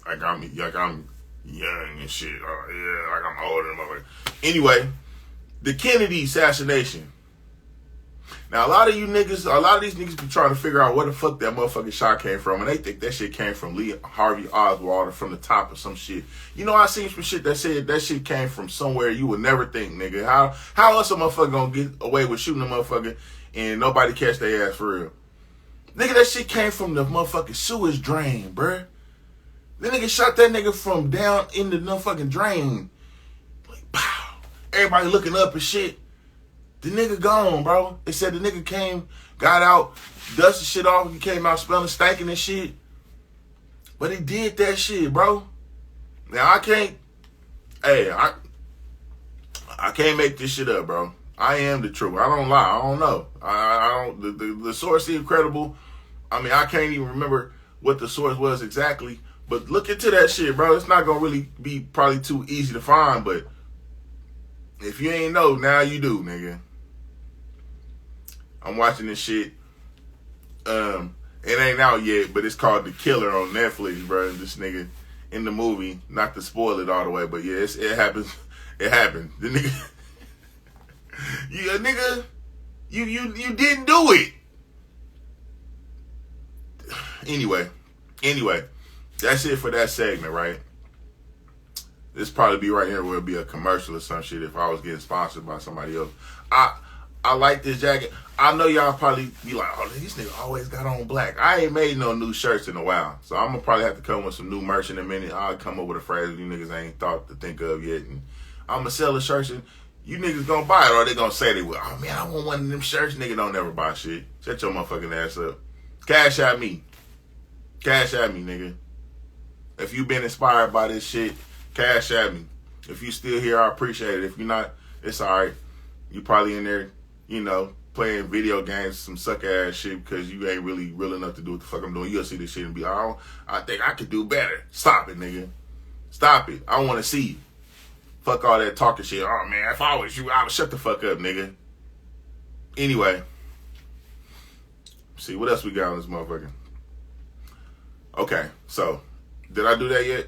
Like I'm young and shit. Oh yeah, like I'm older than motherfucker. Anyway, the Kennedy assassination. Now, a lot of these niggas be trying to figure out where the fuck that motherfucking shot came from, and they think that shit came from Lee Harvey Oswald or from the top of some shit. You know, I seen some shit that said that shit came from somewhere you would never think, nigga. How else a motherfucker gonna get away with shooting a motherfucker and nobody catch their ass for real? Nigga, that shit came from the motherfucking sewage drain, bruh. The nigga shot that nigga from down in the motherfucking drain. Like, pow. Everybody looking up and shit. The nigga gone, bro. They said the nigga came, got out, dusted shit off. He came out smelling, stinking and shit. But he did that shit, bro. Now, I can't make this shit up, bro. I am the truth. I don't lie. I don't know. I don't. The source is credible. I mean, I can't even remember what the source was exactly. But look into that shit, bro. It's not gonna really be probably too easy to find. But if you ain't know, now you do, nigga. I'm watching this shit. It ain't out yet, but it's called The Killer on Netflix, bro. This nigga in the movie, not to spoil it all the way, but yeah, it happens. It happened. The nigga, you didn't do it. Anyway, that's it for that segment, right? This probably be right here where it'll be a commercial or some shit if I was getting sponsored by somebody else. I like this jacket. I know y'all probably be like, oh, this nigga always got on black. I ain't made no new shirts in a while. So I'm going to probably have to come with some new merch in a minute. I'll come up with a phrase you niggas ain't thought to think of yet. And I'm going to sell the shirts and you niggas going to buy it or they going to say they will. Oh, man, I want one of them shirts. Nigga don't never buy shit. Shut your motherfucking ass up. Cash at me. Cash at me, nigga. If you been inspired by this shit, cash at me. If you still here, I appreciate it. If you're not, it's all right. You probably in there, you know, playing video games, some suck ass shit because you ain't really real enough to do what the fuck I'm doing. You'll see this shit and be like, oh, I think I could do better. Stop it, nigga. Stop it. I want to see you. Fuck all that talking shit. Oh, man, if I was you, I would shut the fuck up, nigga. Anyway. See, what else we got on this motherfucker? Okay, so, did I do that yet?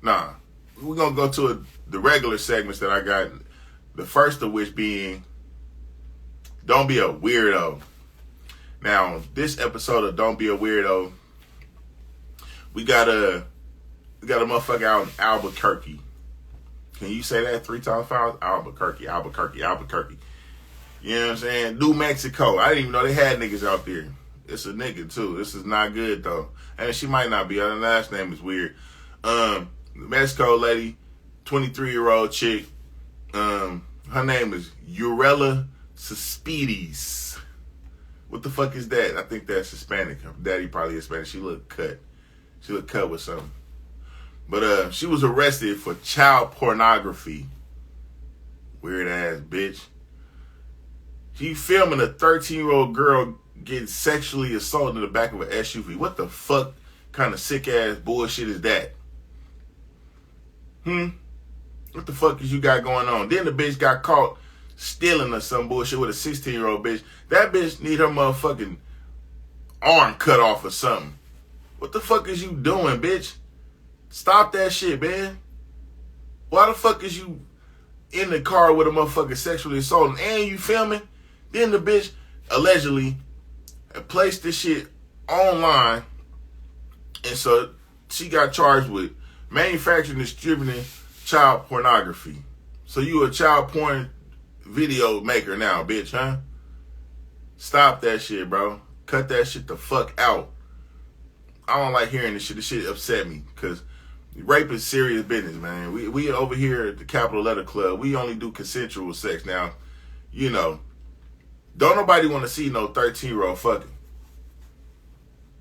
Nah. We're going to go to the regular segments that I got. The first of which being, don't be a weirdo. Now, this episode of Don't Be a Weirdo, we got a motherfucker out in Albuquerque. Can you say that 3 times fast? Albuquerque. You know what I'm saying? New Mexico. I didn't even know they had niggas out there. It's a nigga, too. This is not good, though. And she might not be. Her last name is weird. Mexico lady, 23-year-old chick. Her name is Urella Suspides. What the fuck is that? I think that's Hispanic. Her daddy probably Hispanic. She looked cut. She looked cut with something. But she was arrested for child pornography. Weird ass bitch. She filming a 13-year-old girl getting sexually assaulted in the back of an SUV. What the fuck kind of sick ass bullshit is that? What the fuck is you got going on? Then the bitch got caught stealing or some bullshit with a 16-year-old bitch. That bitch need her motherfucking arm cut off or something. What the fuck is you doing, bitch? Stop that shit, man. Why the fuck is you in the car with a motherfucker sexually assaulting and you filming? Then the bitch allegedly placed this shit online, and so she got charged with manufacturing and distributing child pornography. So you a child porn video maker now, bitch, huh? Stop that shit, bro. Cut that shit the fuck out. I don't like hearing this shit. This shit upset me because rape is serious business, man. We over here at the Capital Letter Club, we only do consensual sex. Now, you know, don't nobody want to see no 13-year-old fucking.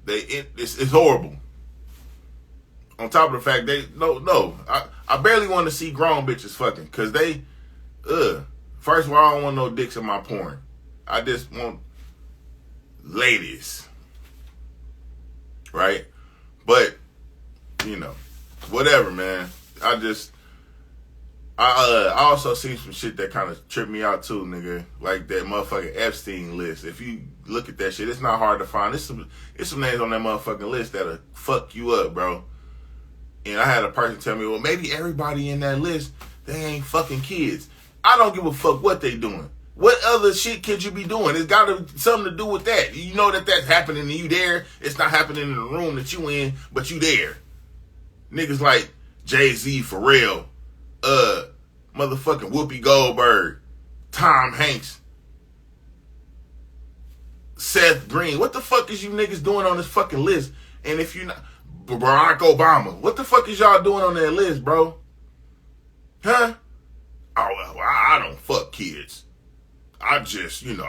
It's horrible. On top of the fact I barely want to see grown bitches fucking because they, first of all, I don't want no dicks in my porn. I just want ladies, right? But you know, whatever, man. I also seen some shit that kind of tripped me out too, nigga. Like that motherfucking Epstein list. If you look at that shit, it's not hard to find. It's some names on that motherfucking list that'll fuck you up, bro. And I had a person tell me, well, maybe everybody in that list, they ain't fucking kids. I don't give a fuck what they doing. What other shit could you be doing? It's got something to do with that. You know that that's happening and you there. It's not happening in the room that you in, but you there. Niggas like Jay-Z, Pharrell, motherfucking Whoopi Goldberg, Tom Hanks, Seth Green. What the fuck is you niggas doing on this fucking list? And if you're not, Barack Obama, what the fuck is y'all doing on that list, bro? Huh? Oh, well, I don't fuck kids. I just, you know,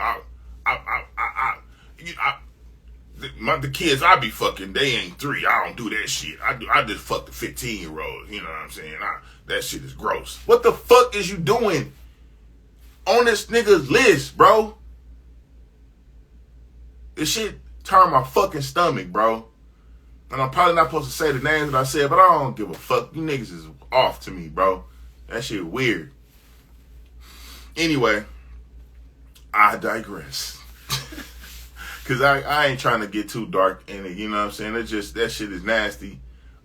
the kids I be fucking, they ain't 3. I don't do that shit. I just fuck the 15-year-olds. You know what I'm saying? That shit is gross. What the fuck is you doing on this nigga's list, bro? This shit turned my fucking stomach, bro. And I'm probably not supposed to say the names that I said, but I don't give a fuck. You niggas is off to me, bro. That shit weird. Anyway, I digress. Cause I ain't trying to get too dark in it, you know what I'm saying? It's just, that shit is nasty.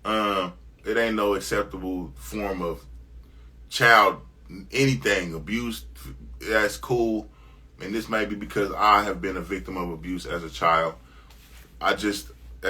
It ain't no acceptable form of child anything. Abuse, that's cool. And this may be because I have been a victim of abuse as a child. That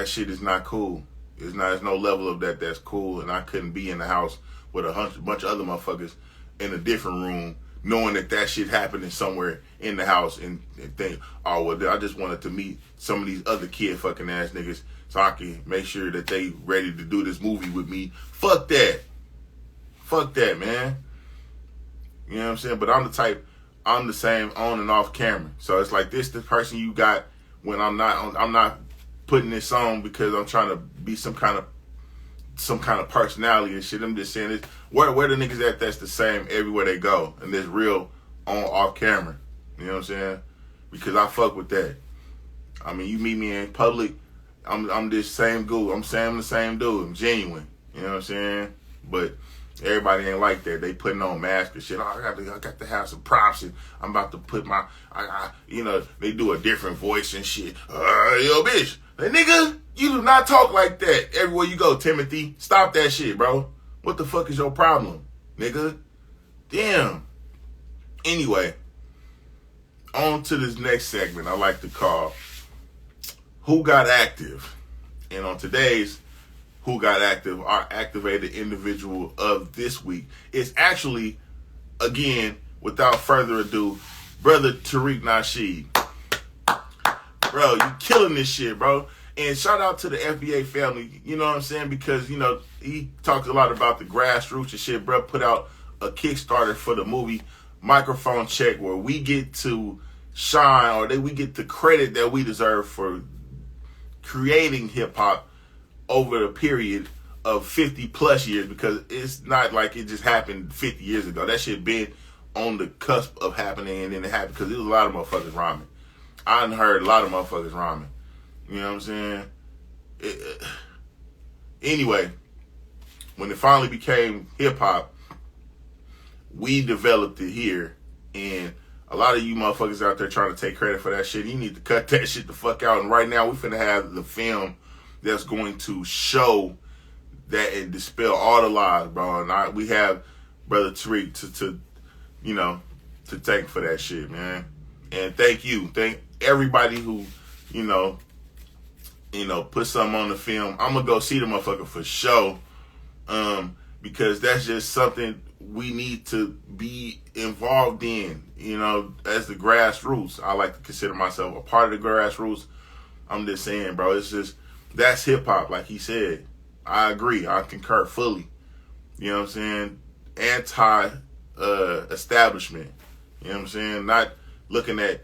shit is not cool. There's no level of that's cool. And I couldn't be in the house with a bunch of other motherfuckers in a different room knowing that shit happening somewhere in the house and think, oh, well, I just wanted to meet some of these other kid fucking ass niggas so I can make sure that they ready to do this movie with me. Fuck that. Fuck that, man. You know what I'm saying? But I'm the same on and off camera. So it's like this the person you got when I'm not putting this on because I'm trying to be some kind of personality and shit. I'm just saying this. Where the niggas at that's the same everywhere they go. And there's real on off camera. You know what I'm saying? Because I fuck with that. I mean, you meet me in public, I'm this same dude. I'm the same dude. I'm genuine. You know what I'm saying? But everybody ain't like that. They putting on masks and shit. Oh, I got to have some props and I'm about to put my they do a different voice and shit. Yo, bitch. Hey, nigga, you do not talk like that everywhere you go, Timothy. Stop that shit, bro. What the fuck is your problem, nigga? Damn. Anyway, on to this next segment I like to call Who Got Active? And on today's Who Got Active, our activated individual of this week is actually, again, without further ado, Brother Tariq Nasheed. Bro, you killing this shit, bro. And shout out to the FBA family, you know what I'm saying? Because, he talks a lot about the grassroots and shit. Bro, put out a Kickstarter for the movie Microphone Check where we get to shine or we get the credit that we deserve for creating hip-hop over the period of 50 plus years, because it's not like it just happened 50 years ago. That shit been on the cusp of happening, and then it happened because there was a lot of motherfuckers rhyming. I done heard a lot of motherfuckers rhyming. You know what I'm saying? Anyway, when it finally became hip-hop, we developed it here, and a lot of you motherfuckers out there trying to take credit for that shit, you need to cut that shit the fuck out. And right now, we finna have the film that's going to show that and dispel all the lies, bro. And we have Brother Tariq to thank for that shit, man. And thank you. Thank everybody who, put something on the film. I'm gonna go see the motherfucker for sure. Because that's just something we need to be involved in, as the grassroots. I like to consider myself a part of the grassroots. I'm just saying, bro, that's hip hop, like he said. I agree. I concur fully. You know what I'm saying? Anti-establishment. You know what I'm saying? Not looking at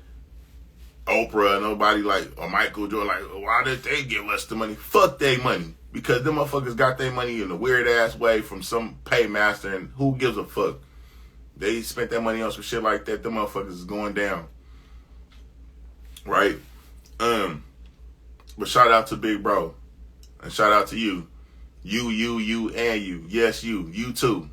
Oprah and nobody or Michael Jordan why did they give us the money? Fuck their money. Because them motherfuckers got their money in a weird ass way from some paymaster, and who gives a fuck? They spent that money on some shit like that. Them motherfuckers is going down. Right? But shout out to Big Bro. And shout out to you. You, and you. Yes, you. You too.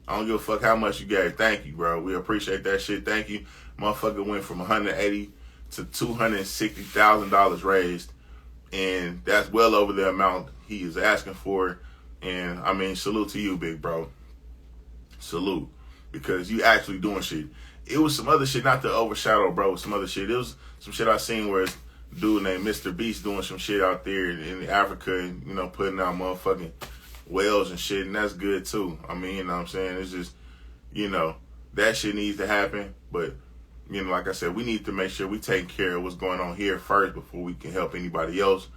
I don't give a fuck how much you gave. Thank you, bro. We appreciate that shit. Thank you. Motherfucker went from $180,000 to $260,000 raised. And that's well over the amount he is asking for. And, I mean, salute to you, Big Bro. Salute. Because you actually doing shit. It was some other shit, not to overshadow, bro, some other shit. It was some shit I seen where it's a dude named Mr. Beast doing some shit out there in Africa and, putting out motherfucking whales and shit. And that's good, too. I mean, you know what I'm saying? It's just, that shit needs to happen. But, like I said, we need to make sure we take care of what's going on here first before we can help anybody else.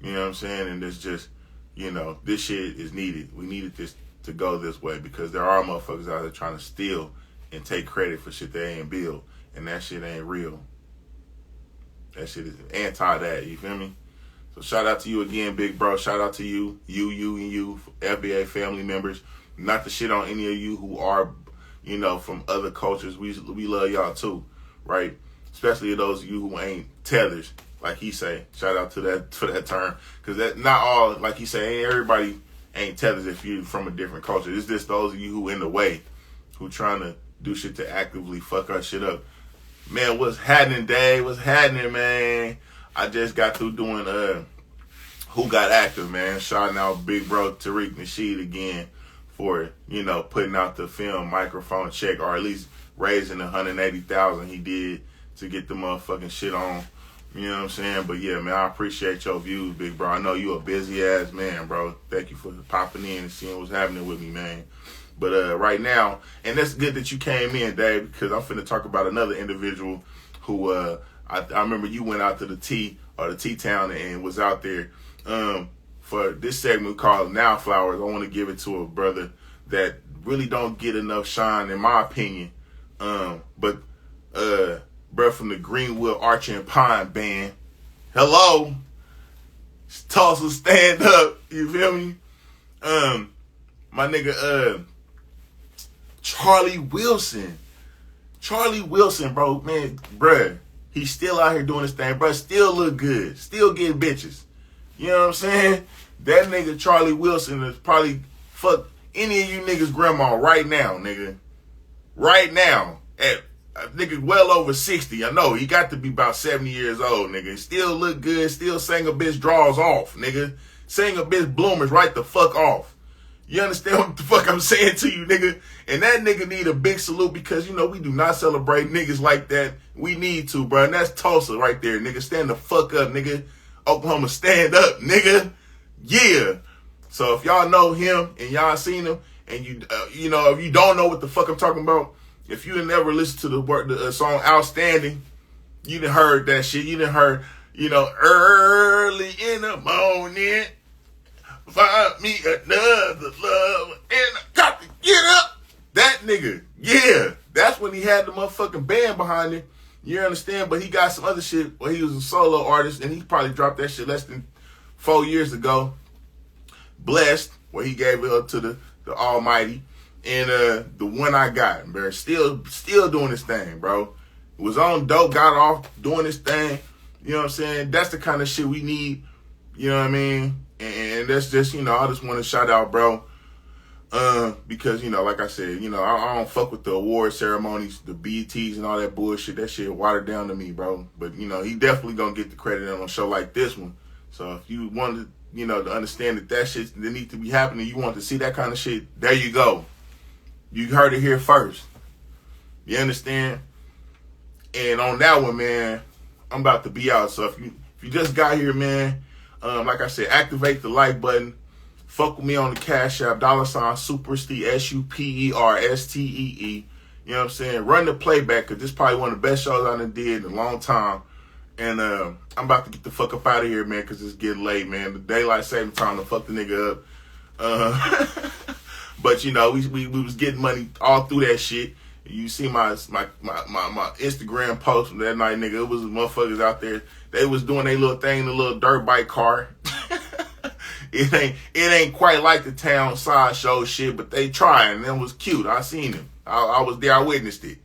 You know what I'm saying? And it's just, this shit is needed. We needed this to go this way because there are motherfuckers out there trying to steal and take credit for shit they ain't build. And that shit ain't real. That shit is anti that. You feel me? So shout out to you again, Big Bro. Shout out to you, and you, FBA family members. Not to shit on any of you who are, from other cultures. We love y'all too, right? Especially those of you who ain't tethers, like he say. Shout out to that for that term, because that not all, like he say, everybody ain't tethers if you're from a different culture. It's just those of you who in the way, who trying to do shit to actively fuck our shit up. Man, what's happening, Dave? What's happening, man? I just got through doing Who Got Active, man. Shouting out big bro Tariq Nasheed again for, you know, putting out the film microphone check, or at least raising the $180,000 he did to get the motherfucking shit on. You know what I'm saying? But yeah, man, I appreciate your views, big bro. I know you a busy ass man, bro. Thank you for popping in and seeing what's happening with me, man. But right now, and that's good that you came in, Dave, because I'm finna talk about another individual who I remember you went out to the T-Town and was out there for this segment called Now Flowers. I want to give it to a brother that really don't get enough shine, in my opinion. But bro from the Greenwood Archer and Pine Band. Hello. Tulsa stand up. You feel me? My nigga Charlie Wilson. Charlie Wilson, bro, man, bruh. He's still out here doing his thing, bruh. Still look good. Still getting bitches. You know what I'm saying? That nigga Charlie Wilson is probably fuck any of you niggas' grandma right now, nigga. Right now. At nigga well over 60. I know he got to be about 70 years old, nigga. Still look good. Still sing a bitch draws off, nigga. Sing a bitch bloomers right the fuck off. You understand what the fuck I'm saying to you, nigga? And that nigga need a big salute because, you know, we do not celebrate niggas like that. We need to, bro. And that's Tulsa right there, nigga. Stand the fuck up, nigga. Oklahoma, stand up, nigga. Yeah. So if y'all know him and y'all seen him, and you know, if you don't know what the fuck I'm talking about, if you never listened to the song Outstanding, you done heard that shit. You done heard, you know, early in the morning, find me another love, and I got to get up. That nigga, yeah, that's when he had the motherfucking band behind him. You understand? But he got some other shit where he was a solo artist, and he probably dropped that shit less than 4 years ago. Blessed, where he gave it up to the Almighty, and the One I Got, bro, still doing his thing, bro. Was on dope, got off doing his thing. You know what I'm saying? That's the kind of shit we need. You know what I mean? And that's just, you know, I just want to shout out, bro. Because, you know, like I said, you know, I don't fuck with the award ceremonies, the BETs and all that bullshit. That shit watered down to me, bro. But, you know, he definitely gonna get the credit on a show like this one. So if you wanted, you know, to understand that shit that needs to be happening, you want to see that kind of shit, there you go. You heard it here first. You understand? And on that one, man, I'm about to be out. So if you just got here, man, like I said, activate the like button. Fuck with me on the Cash App, $SuperStee, SuperStee. You know what I'm saying? Run the playback, because this is probably one of the best shows I done did in a long time. And I'm about to get the fuck up out of here, man, because it's getting late, man. The daylight saving time to fuck the nigga up. But, you know, we was getting money all through that shit. You see my Instagram post from that night, nigga. It was motherfuckers out there. They was doing their little thing in a little dirt bike car. It ain't quite like the town side show shit, but they trying, and it was cute. I seen them. I was there. I witnessed it.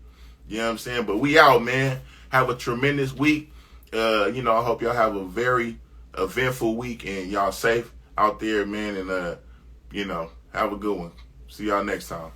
You know what I'm saying? But we out, man. Have a tremendous week. You know, I hope y'all have a very eventful week, and y'all safe out there, man. And you know, have a good one. See y'all next time.